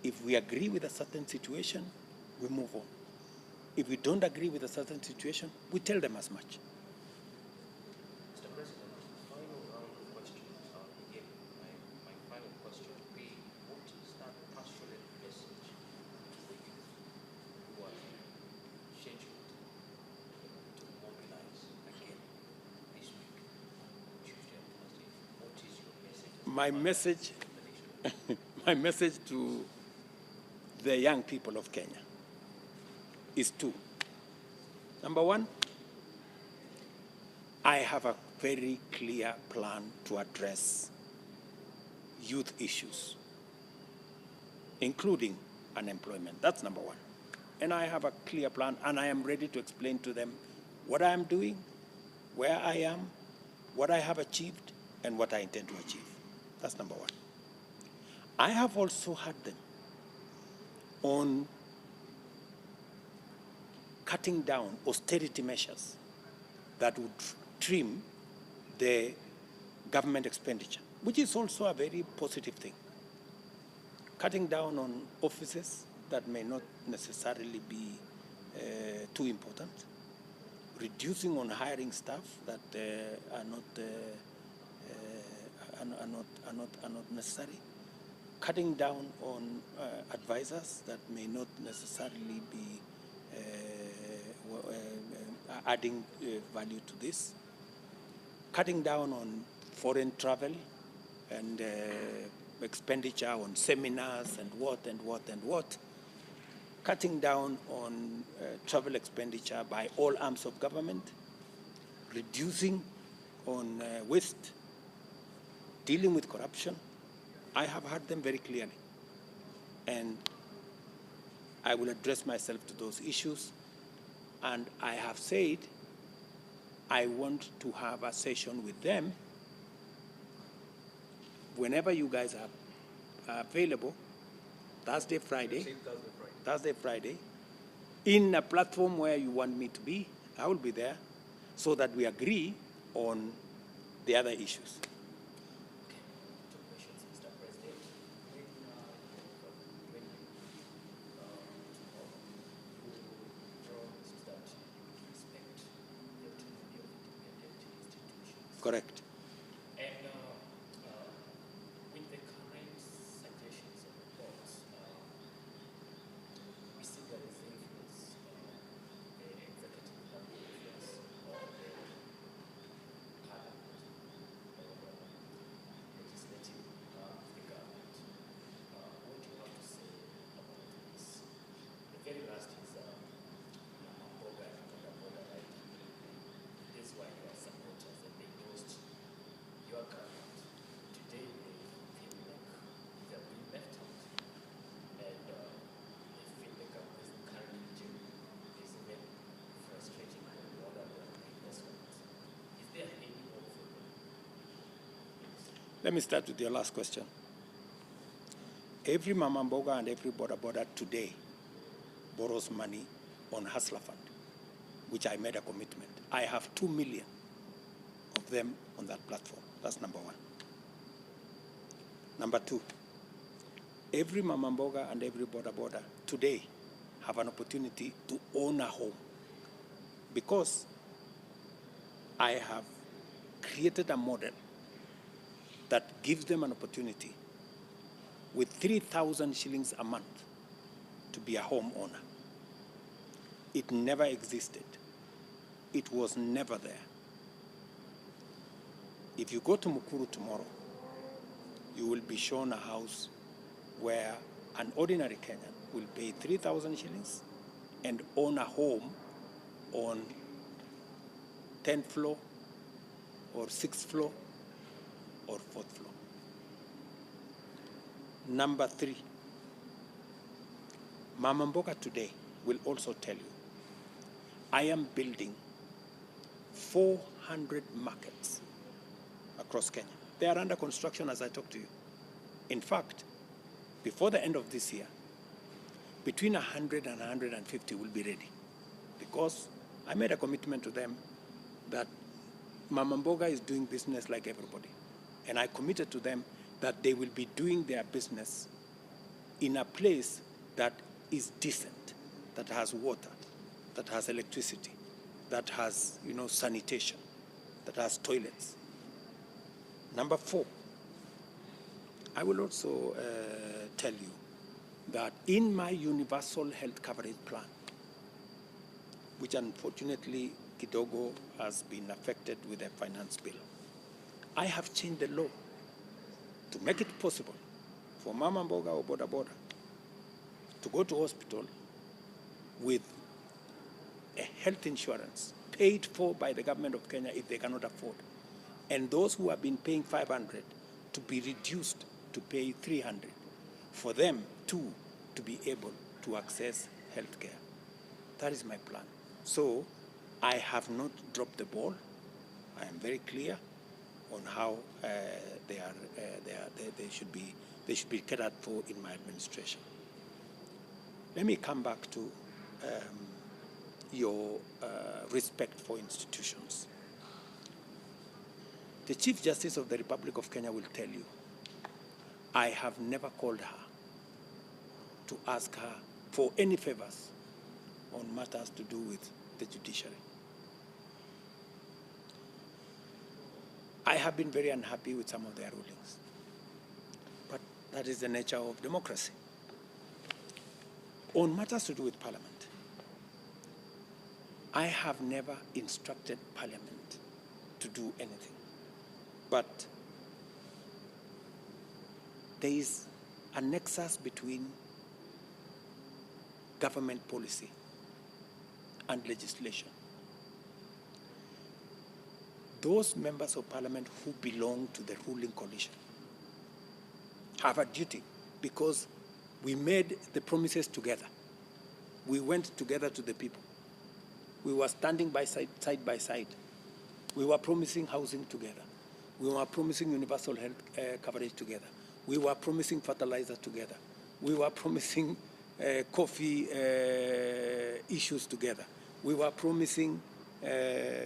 If we agree with a certain situation, we move on. If we don't agree with a certain situation, we tell them as much. Mr. President, final round of questions are again. My final question would be, what is that passionate message to the youth who are scheduled to mobilize again this week, Tuesday and Thursday? What is your message? My message to the young people of Kenya is two. Number one, I have a very clear plan to address youth issues, including unemployment. That's number one. And I have a clear plan, and I am ready to explain to them what I am doing, where I am, what I have achieved, and what I intend to achieve. That's number one. I have also had them on cutting down austerity measures that would trim the government expenditure, which is also a very positive thing. Cutting down on offices that may not necessarily be too important, reducing on hiring staff that are not necessary, cutting down on advisors that may not necessarily be adding value to this, cutting down on foreign travel and expenditure on seminars and what, cutting down on travel expenditure by all arms of government, reducing on waste, dealing with corruption. I have heard them very clearly, and I will address myself to those issues. And I have said I want to have a session with them whenever you guys are available, Thursday, Friday, in a platform where you want me to be. I will be there so that we agree on the other issues. Two questions, Mr. President. When you promised that you would respect the autonomy of independent institutions. Correct. And Let me start with your last question. Every mama mboga and every boda today borrows money on Hustler Fund, which I made a commitment. I have 2 million of them on that platform. That's number one. Number two, every mama mboga and every boda today have an opportunity to own a home, because I have created a model that gives them an opportunity with 3,000 shillings a month to be a homeowner. It never existed. It was never there. If you go to Mukuru tomorrow, you will be shown a house where an ordinary Kenyan will pay 3,000 shillings and own a home on 10th floor or 6th floor or 4th floor. Number three, Mama Mboga today will also tell you, I am building 400 markets across Kenya. They are under construction as I talk to you. In fact, before the end of this year, between 100 and 150 will be ready, because I made a commitment to them that Mama Mboga is doing business like everybody. And I committed to them that they will be doing their business in a place that is decent, that has water, that has electricity, that has, sanitation, that has toilets. Number four, I will also tell you that in my universal health coverage plan, which unfortunately Kidogo has been affected with a finance bill, I have changed the law to make it possible for Mama Mboga or Boda to go to hospital with a health insurance paid for by the government of Kenya if they cannot afford. And those who have been paying 500 to be reduced to pay 300, for them too to be able to access health care. That is my plan. So I have not dropped the ball. I am very clear on how they should be catered for in my administration. Let me come back to your respect for institutions. The Chief Justice of the Republic of Kenya will tell you, I have never called her to ask her for any favors on matters to do with the judiciary. I have been very unhappy with some of their rulings, but that is the nature of democracy. On matters to do with Parliament, I have never instructed Parliament to do anything, but there is a nexus between government policy and legislation. Those members of Parliament who belong to the ruling coalition have a duty, because we made the promises together. We went together to the people. We were standing side by side. We were promising housing together. We were promising universal health coverage together. We were promising fertilizer together. We were promising coffee issues together. We were promising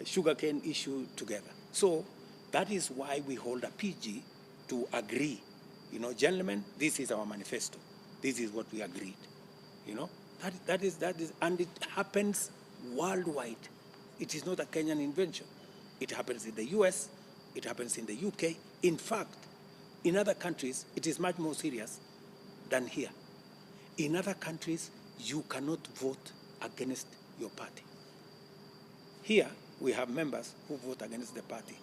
sugarcane issue together. So that is why we hold a PG to agree. Gentlemen, this is our manifesto. This is what we agreed. That is, and it happens worldwide. It is not a Kenyan invention. It happens in the US, it happens in the UK. In fact, in other countries, it is much more serious than here. In other countries, you cannot vote against your party. Here, we have members who vote against the party,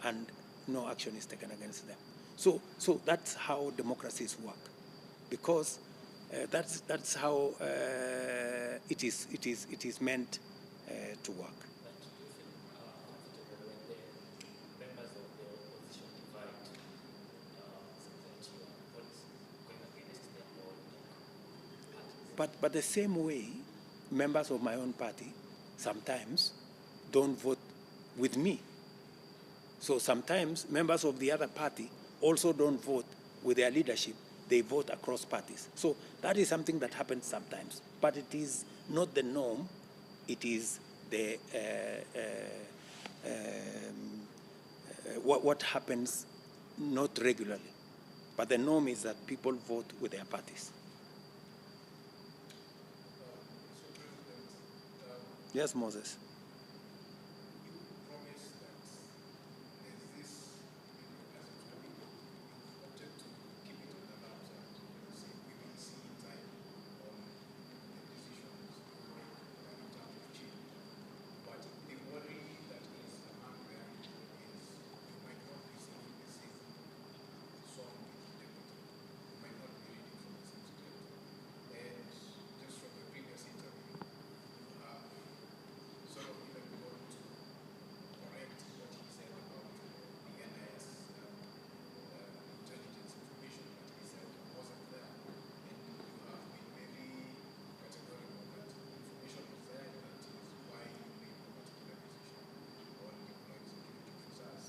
and no action is taken against them. So that's how democracies work, because that's how it is meant to work. But do you feel comfortable when the members of the opposition divide support your policy going against their own parties? But the same way, members of my own party sometimes don't vote with me. So sometimes members of the other party also don't vote with their leadership, they vote across parties. So that is something that happens sometimes, but it is not the norm. It is the what happens not regularly. But the norm is that people vote with their parties. Mr. President, Yes, Moses. you promised that there's this, as a committee, you opted to keep it on the wraps and say we will see in time on the decisions you make in terms of change. But the worry that is among them is you might not be singing the same song with the deputy. You might not be reading from the same script. And just from the previous interview, you have sort of even gone to correct what he said about the NIS intelligence information that he said wasn't there. And you have been very categorical that information was there, and that is why you made a particular decision on deploying security officers.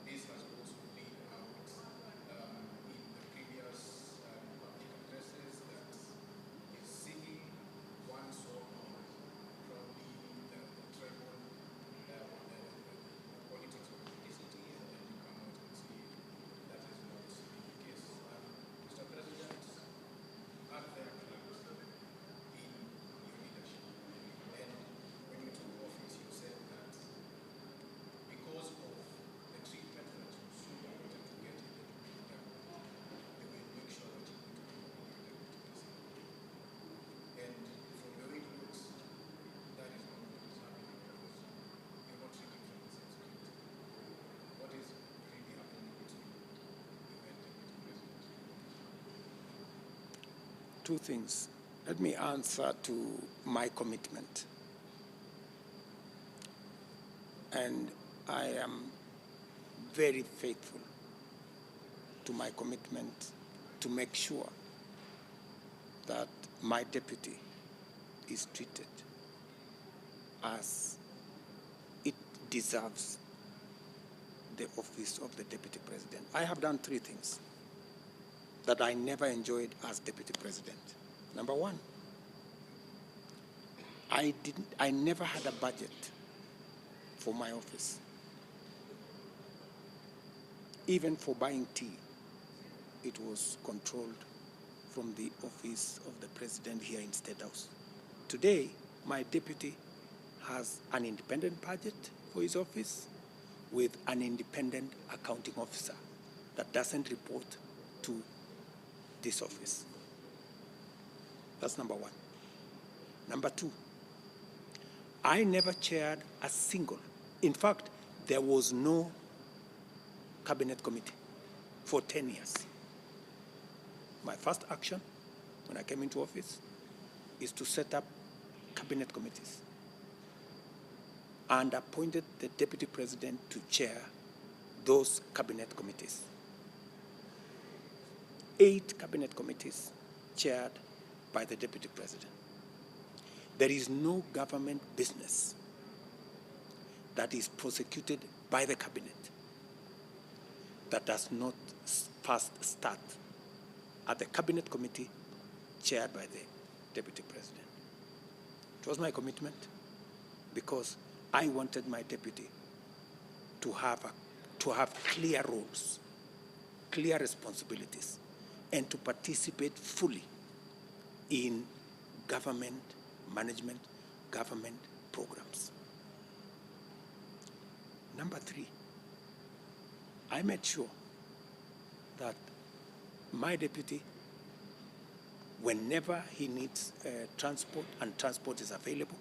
This has also played out in the previous public addresses that is singing one song of probably the tribal politics of ethnicity, and then you come out and say that is not the case. Mr. President, are there cracks in your leadership? And when you took office, you said that because of the treatment that you so wanted to get in the deputy government, you will make sure that you go to the deputy president. And from the way it looks, that is not what is happening because you're not reading from the same script. What is really happening between you and deputy president? Two things. Let me answer to my commitment. And I am very faithful to my commitment to make sure that my deputy is treated as it deserves the office of the deputy president. I have done three things that I never enjoyed as deputy president. Number one, I never had a budget for my office. Even for buying tea, it was controlled from the office of the president here in State House. Today, my deputy has an independent budget for his office with an independent accounting officer that doesn't report to this office. That's number one. Number two, I never chaired a single, in fact, there was no cabinet committee for 10 years. My first action when I came into office is to set up cabinet committees and appointed the deputy president to chair those cabinet committees. 8 cabinet committees chaired by the deputy president. There is no government business that is prosecuted by the cabinet that does not first start at the cabinet committee chaired by the deputy president. It was my commitment because I wanted my deputy to have clear roles, clear responsibilities, and to participate fully in government management, government programs. Number 3, I made sure that my deputy, whenever he needs transport and transport is available,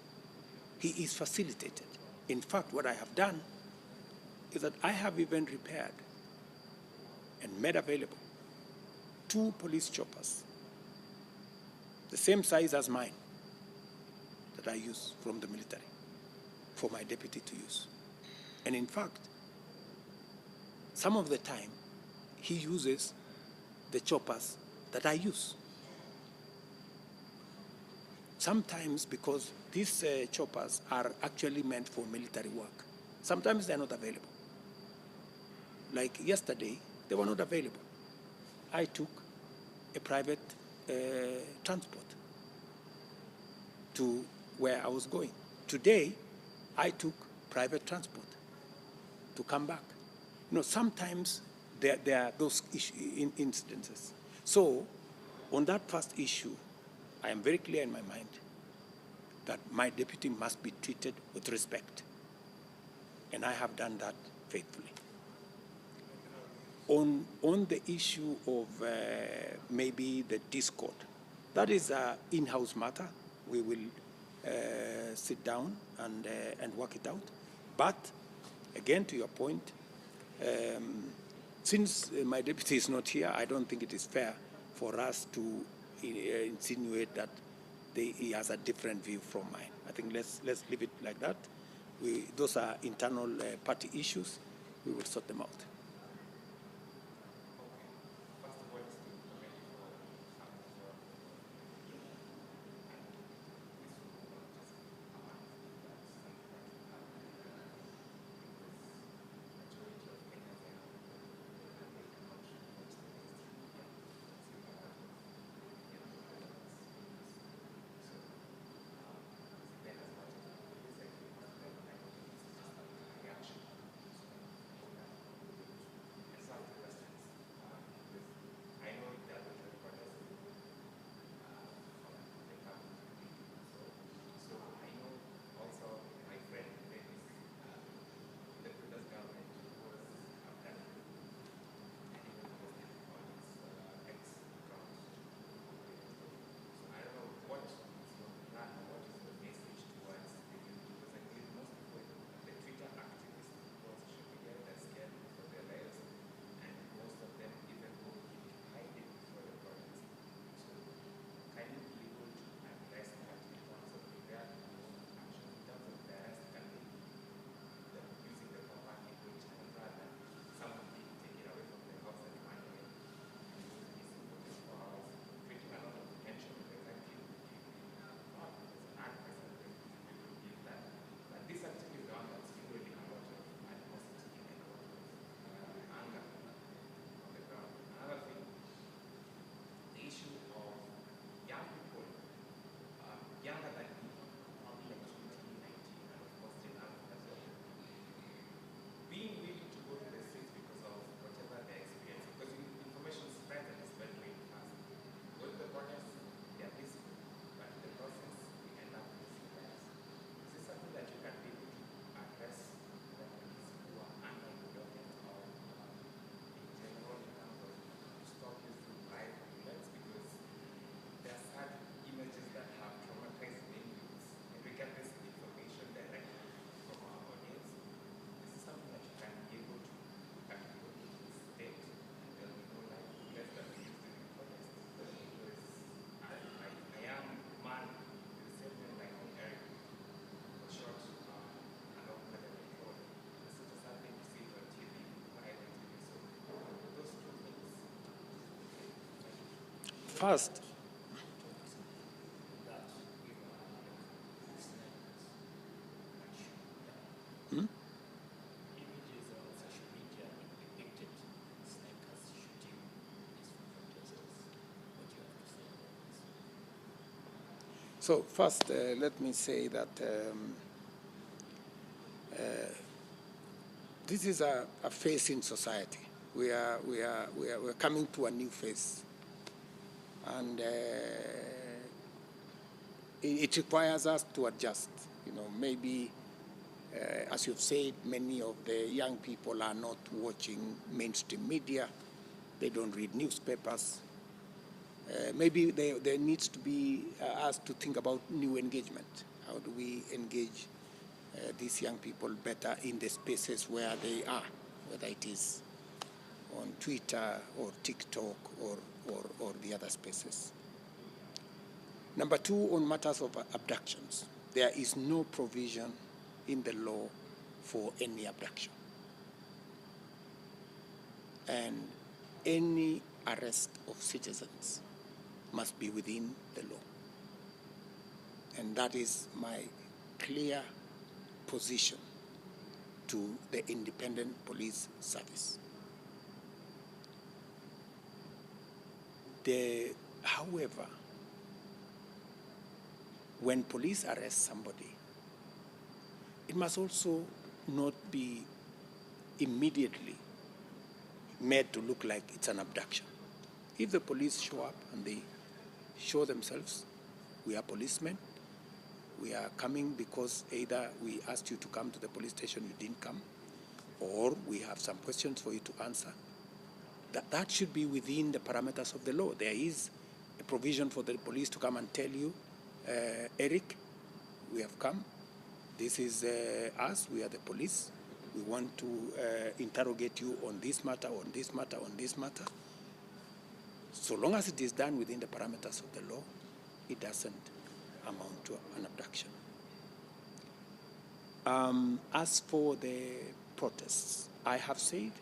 he is facilitated. In fact, what I have done is that I have even repaired and made available 2 police choppers, the same size as mine, that I use from the military for my deputy to use. And in fact, some of the time, he uses the choppers that I use. Sometimes because these choppers are actually meant for military work, sometimes they're not available. Like yesterday, They were not available. I took a private transport to where I was going. Today, I took private transport to come back. Sometimes there are those incidences. So, on that first issue, I am very clear in my mind that my deputy must be treated with respect. And I have done that faithfully. On the issue of maybe the discord, that is an in-house matter. We will sit down and work it out. But again, to your point, since my deputy is not here, I don't think it is fair for us to insinuate that he has a different view from mine. I think let's leave it like that. Those are internal party issues. We will sort them out. First, Images on social media depicted snipers shooting peaceful protesters. What do you have to say about this? so first, let me say that this is a phase in society. We're coming to a new phase, and it requires us to adjust. Maybe as you've said, many of the young people are not watching mainstream media. They don't read newspapers. Maybe there needs to be us to think about new engagement. How do we engage these young people better in the spaces where they are, whether it is on Twitter or TikTok or the other spaces. Number two, on matters of abductions, there is no provision in the law for any abduction. And any arrest of citizens must be within the law. And that is my clear position to the Independent Police Service. However, when police arrest somebody, it must also not be immediately made to look like it's an abduction. If the police show up and they show themselves, we are policemen, we are coming because either we asked you to come to the police station, you didn't come, or we have some questions for you to answer, that should be within the parameters of the law. There is a provision for the police to come and tell you, Eric, we have come. This is us, we are the police. We want to interrogate you on this matter, on this matter, on this matter. So long as it is done within the parameters of the law, it doesn't amount to an abduction. As for the protests, I have said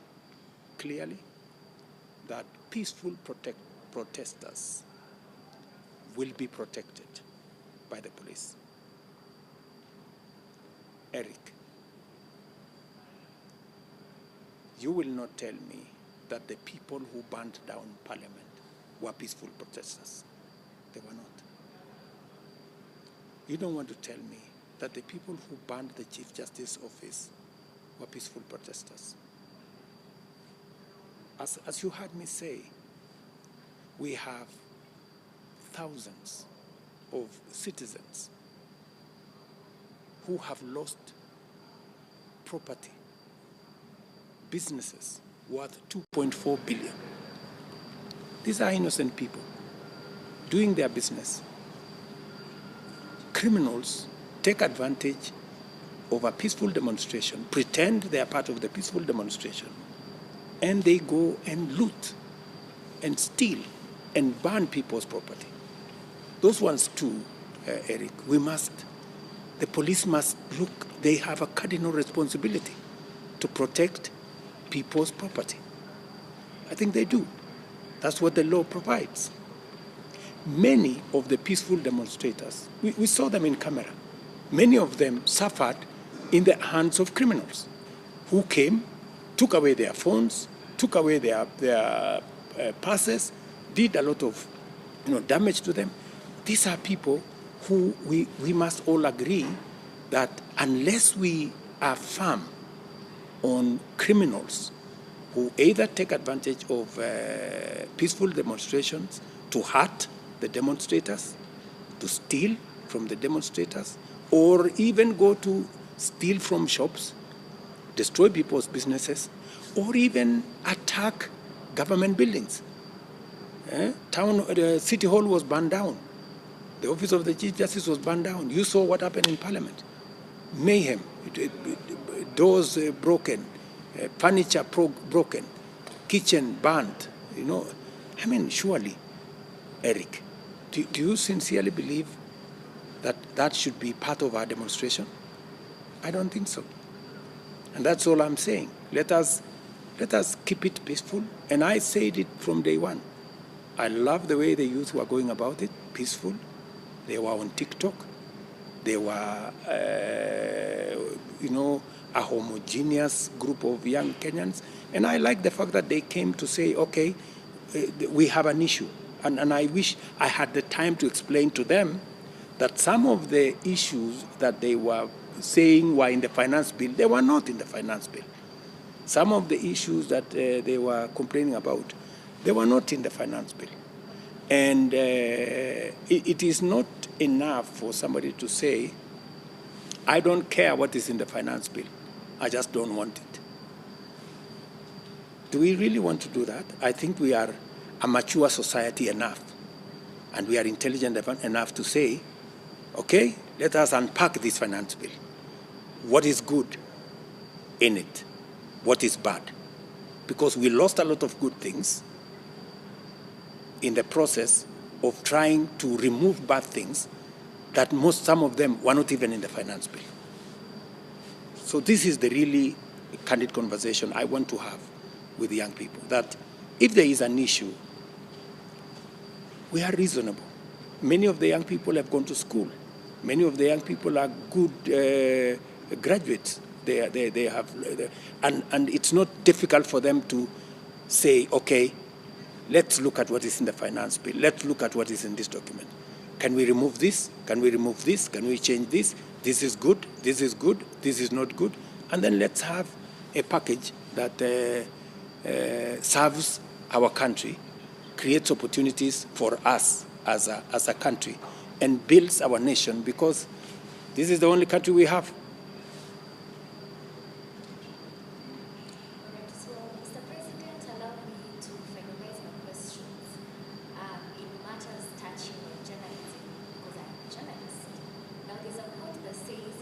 clearly that peaceful protesters will be protected by the police. Eric, you will not tell me that the people who burned down Parliament were peaceful protesters. They were not. You don't want to tell me that the people who burned the Chief Justice office were peaceful protesters. As you heard me say, we have thousands of citizens who have lost property, businesses worth 2.4 billion. These are innocent people doing their business. Criminals take advantage of a peaceful demonstration, pretend they are part of the peaceful demonstration, and they go and loot and steal and burn people's property. Those ones too, Eric, the police must look, they have a cardinal responsibility to protect people's property. I think they do. That's what the law provides. Many of the peaceful demonstrators, we saw them in camera, many of them suffered in the hands of criminals who came, took away their phones, took away their purses, did a lot of damage to them. These are people who we must all agree that unless we are firm on criminals who either take advantage of peaceful demonstrations to hurt the demonstrators, to steal from the demonstrators, or even go to steal from shops, destroy people's businesses, or even attack government buildings. The city hall was burned down. The office of the Chief Justice was burned down. You saw what happened in Parliament. Mayhem, doors broken, furniture broken, kitchen burned. Surely, Eric, do you sincerely believe that that should be part of our demonstration? I don't think so. And that's all I'm saying. Let us keep it peaceful. And I said it from day one. I love the way the youth were going about it, peaceful. They were on TikTok. They were, a homogeneous group of young Kenyans. And I like the fact that they came to say, okay, we have an issue. And I wish I had the time to explain to them that some of the issues that they were saying were in the finance bill, they were not in the finance bill. Some of the issues that they were complaining about, they were not in the finance bill. And it is not enough for somebody to say, I don't care what is in the finance bill, I just don't want it. Do we really want to do that? I think we are a mature society enough, and we are intelligent enough to say, okay, let us unpack this finance bill. What is good in it? What is bad? Because we lost a lot of good things in the process of trying to remove bad things that some of them were not even in the finance bill. So this is the really candid conversation I want to have with young people, that if there is an issue, we are reasonable. Many of the young people have gone to school. Many of the young people are good graduates. And it's not difficult for them to say, okay, let's look at what is in the finance bill. Let's look at what is in this document. Can we remove this? Can we remove this? Can we change this? This is good. This is good. This is not good. And then let's have a package that serves our country, creates opportunities for us as a country, and builds our nation, because this is the only country we have. Alright, so Mr. President, allow me to finalize my questions in matters touching on journalism, because I am a journalist. Now, there's a quote that says,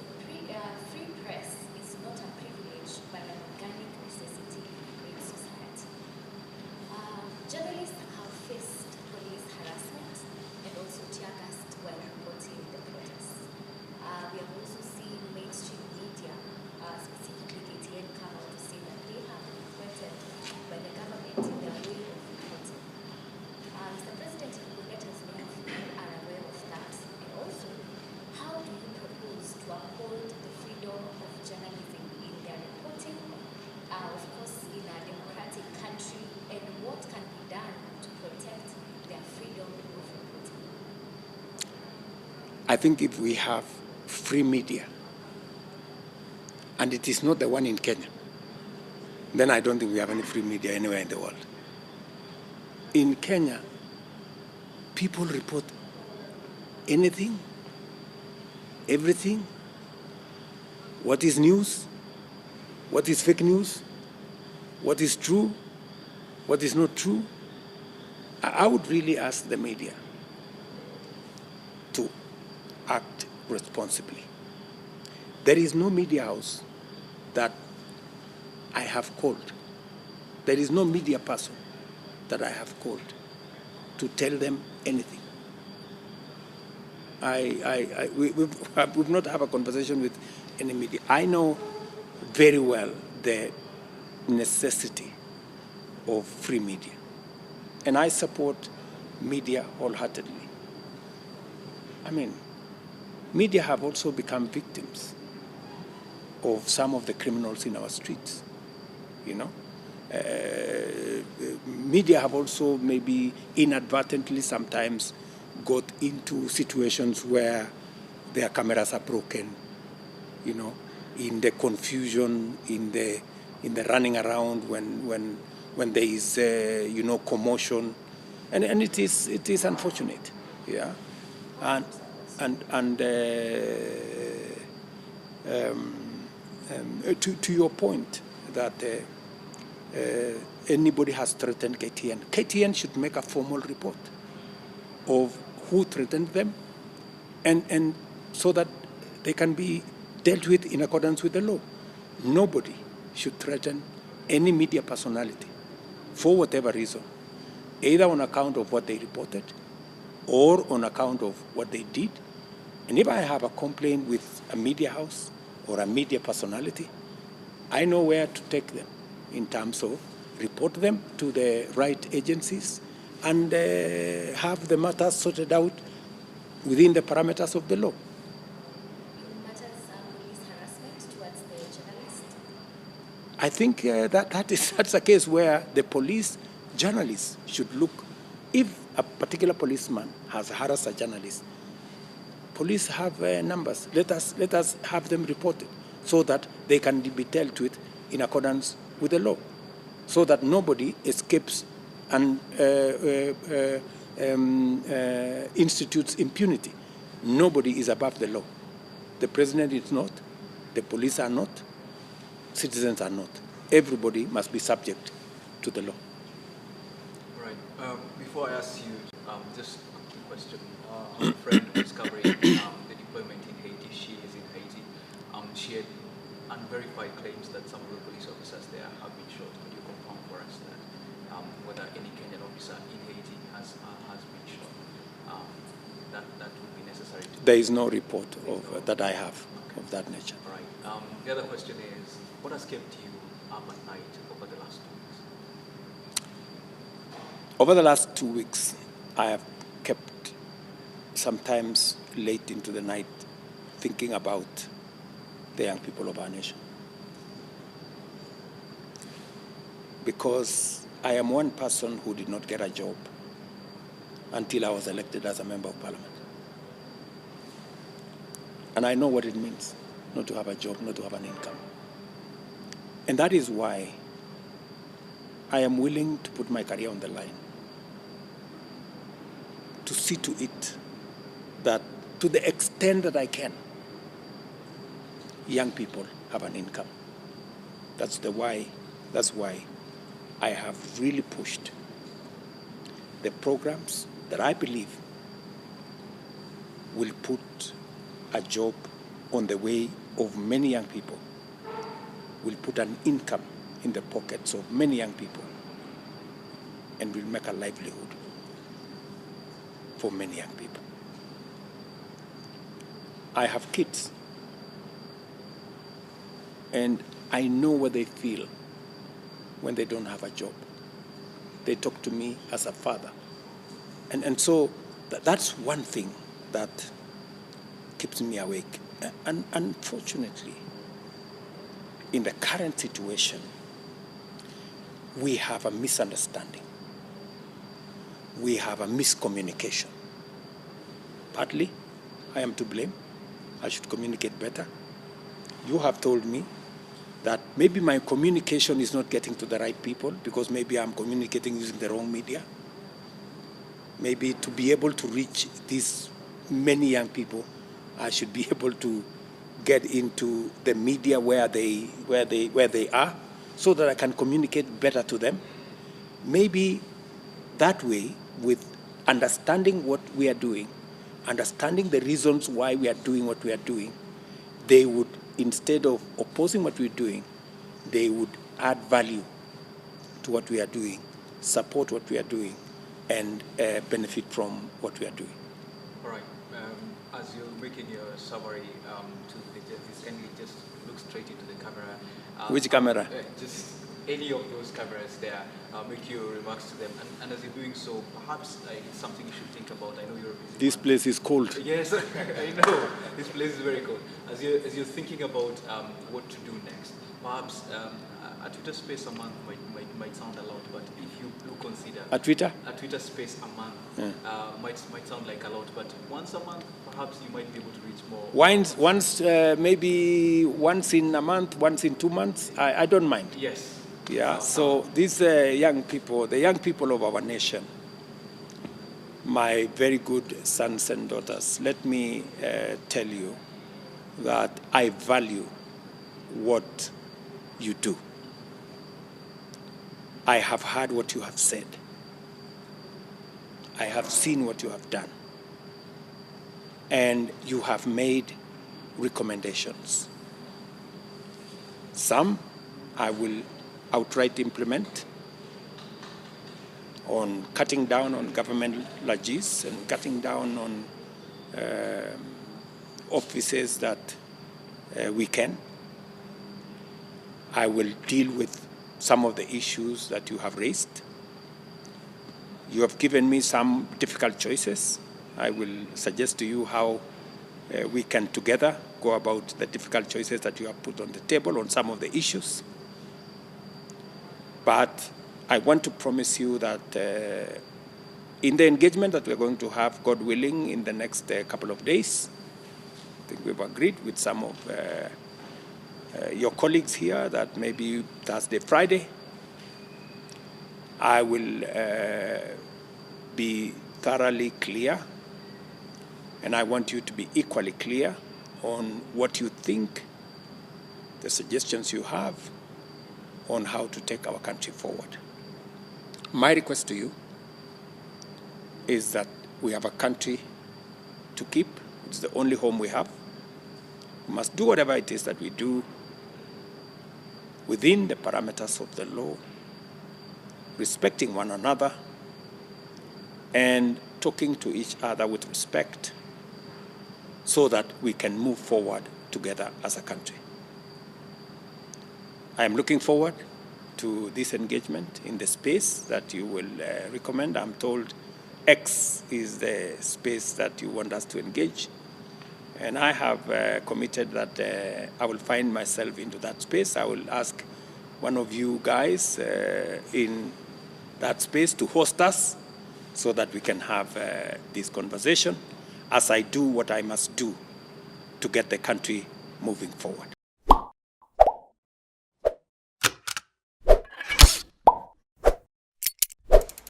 free press is not a privilege, but an organic necessity in a great society. Journalists have faced police harassment and also tear gas while reporting the protests. We have also seen mainstream media, specifically KTN, come out to say that they have been threatened by the government in their way of reporting. Mr. President, if you could let us know if you are aware of that, and also, how do you propose to uphold the freedom of journalism in their reporting, of course, in a democratic country, and what can be done to protect their freedom of reporting? I think if we have free media, and it is not the one in Kenya, then I don't think we have any free media anywhere in the world. In Kenya, people report anything, everything, what is news, what is fake news, what is true, what is not true. I would really ask the media to act responsibly. There is no media house that I have called. There is no media person that I have called to tell them anything. We've not had a conversation with any media. I know very well the necessity of free media, and I support media wholeheartedly. I mean, media have also become victims of some of the criminals in our streets, you know. Media have also maybe inadvertently sometimes got into situations where their cameras are broken, you know, in the confusion, in the running around when there is you know, commotion, and it is unfortunate, yeah, and to your point that anybody has threatened KTN. KTN should make a formal report of who threatened them, and so that they can be dealt with in accordance with the law. Nobody should threaten any media personality for whatever reason, either on account of what they reported or on account of what they did. And if I have a complaint with a media house or a media personality, I know where to take them in terms of report them to the right agencies and have the matters sorted out within the parameters of the law. Matters police harassment towards the journalist? I think that's a case where the police journalists should look. If a particular policeman has harassed a journalist, police have numbers. Let us have them reported so that they can be dealt with in accordance with the law, so that nobody escapes and institutes impunity. Nobody is above the law. The president is not, the police are not, citizens are not. Everybody must be subject to the law. Right. Before I ask you, just a quick question. Our friend who's covering the deployment in Haiti, she is in Haiti. She had unverified claims that some of the police officers there have been shot. Could you confirm for us that whether any Kenyan officer in Haiti has been shot? That would be necessary. There is no report that I have of that nature. All right. The other question is, what has kept you up at night over the last 2 weeks? Over the last 2 weeks, I have kept sometimes late into the night thinking about the young people of our nation. Because I am one person who did not get a job until I was elected as a member of parliament. And I know what it means not to have a job, not to have an income. And that is why I am willing to put my career on the line, to see to it that to the extent that I can, young people have an income. That's why I have really pushed the programs that I believe will put a job on the way of many young people, will put an income in the pockets of many young people, and will make a livelihood for many young people. I have kids, and I know what they feel when they don't have a job. They talk to me as a father. And so that's one thing that keeps me awake. And unfortunately, in the current situation, we have a misunderstanding. We have a miscommunication. Partly, I am to blame. I should communicate better. You have told me that maybe my communication is not getting to the right people because maybe I'm communicating using the wrong media. Maybe to be able to reach these many young people, I should be able to get into the media where they are, so that I can communicate better to them. Maybe that way, with understanding what we are doing, understanding the reasons why we are doing what we are doing, they would, instead of opposing what we're doing, they would add value to what we are doing, support what we are doing, and benefit from what we are doing. All right. As you're making your summary to the judges, can you just look straight into the camera? Which camera? Just any of those cameras there. Make your remarks to them. And as you're doing so, perhaps it's something you should think about. I know you're a busy This man. place is cold. Yes, I know. This place is very cold. As you're thinking about what to do next, perhaps a Twitter space a month might sound a lot, but if you do consider A Twitter? a Twitter space a month might sound like a lot, but once a month, perhaps you might be able to reach more. Maybe once in a month, once in 2 months. I don't mind. Yes. Yeah. So these young people, the young people of our nation, my very good sons and daughters, let me tell you that I value what you do. I have heard what you have said. I have seen what you have done. And you have made recommendations. Some I will outright implement, on cutting down on government legacies and cutting down on offices that we can. I will deal with some of the issues that you have raised. You have given me some difficult choices. I will suggest to you how we can together go about the difficult choices that you have put on the table on some of the issues. But I want to promise you that in the engagement that we're going to have, God willing, in the next couple of days, I think we've agreed with some of your colleagues here that maybe Thursday, Friday, I will be thoroughly clear, and I want you to be equally clear on what you think, the suggestions you have on how to take our country forward. My request to you is that we have a country to keep. It's the only home we have. We must do whatever it is that we do within the parameters of the law, respecting one another, and talking to each other with respect so that we can move forward together as a country. I am looking forward to this engagement in the space that you will recommend. I'm told X is the space that you want us to engage. And I have committed that I will find myself into that space. I will ask one of you guys in that space to host us so that we can have this conversation as I do what I must do to get the country moving forward.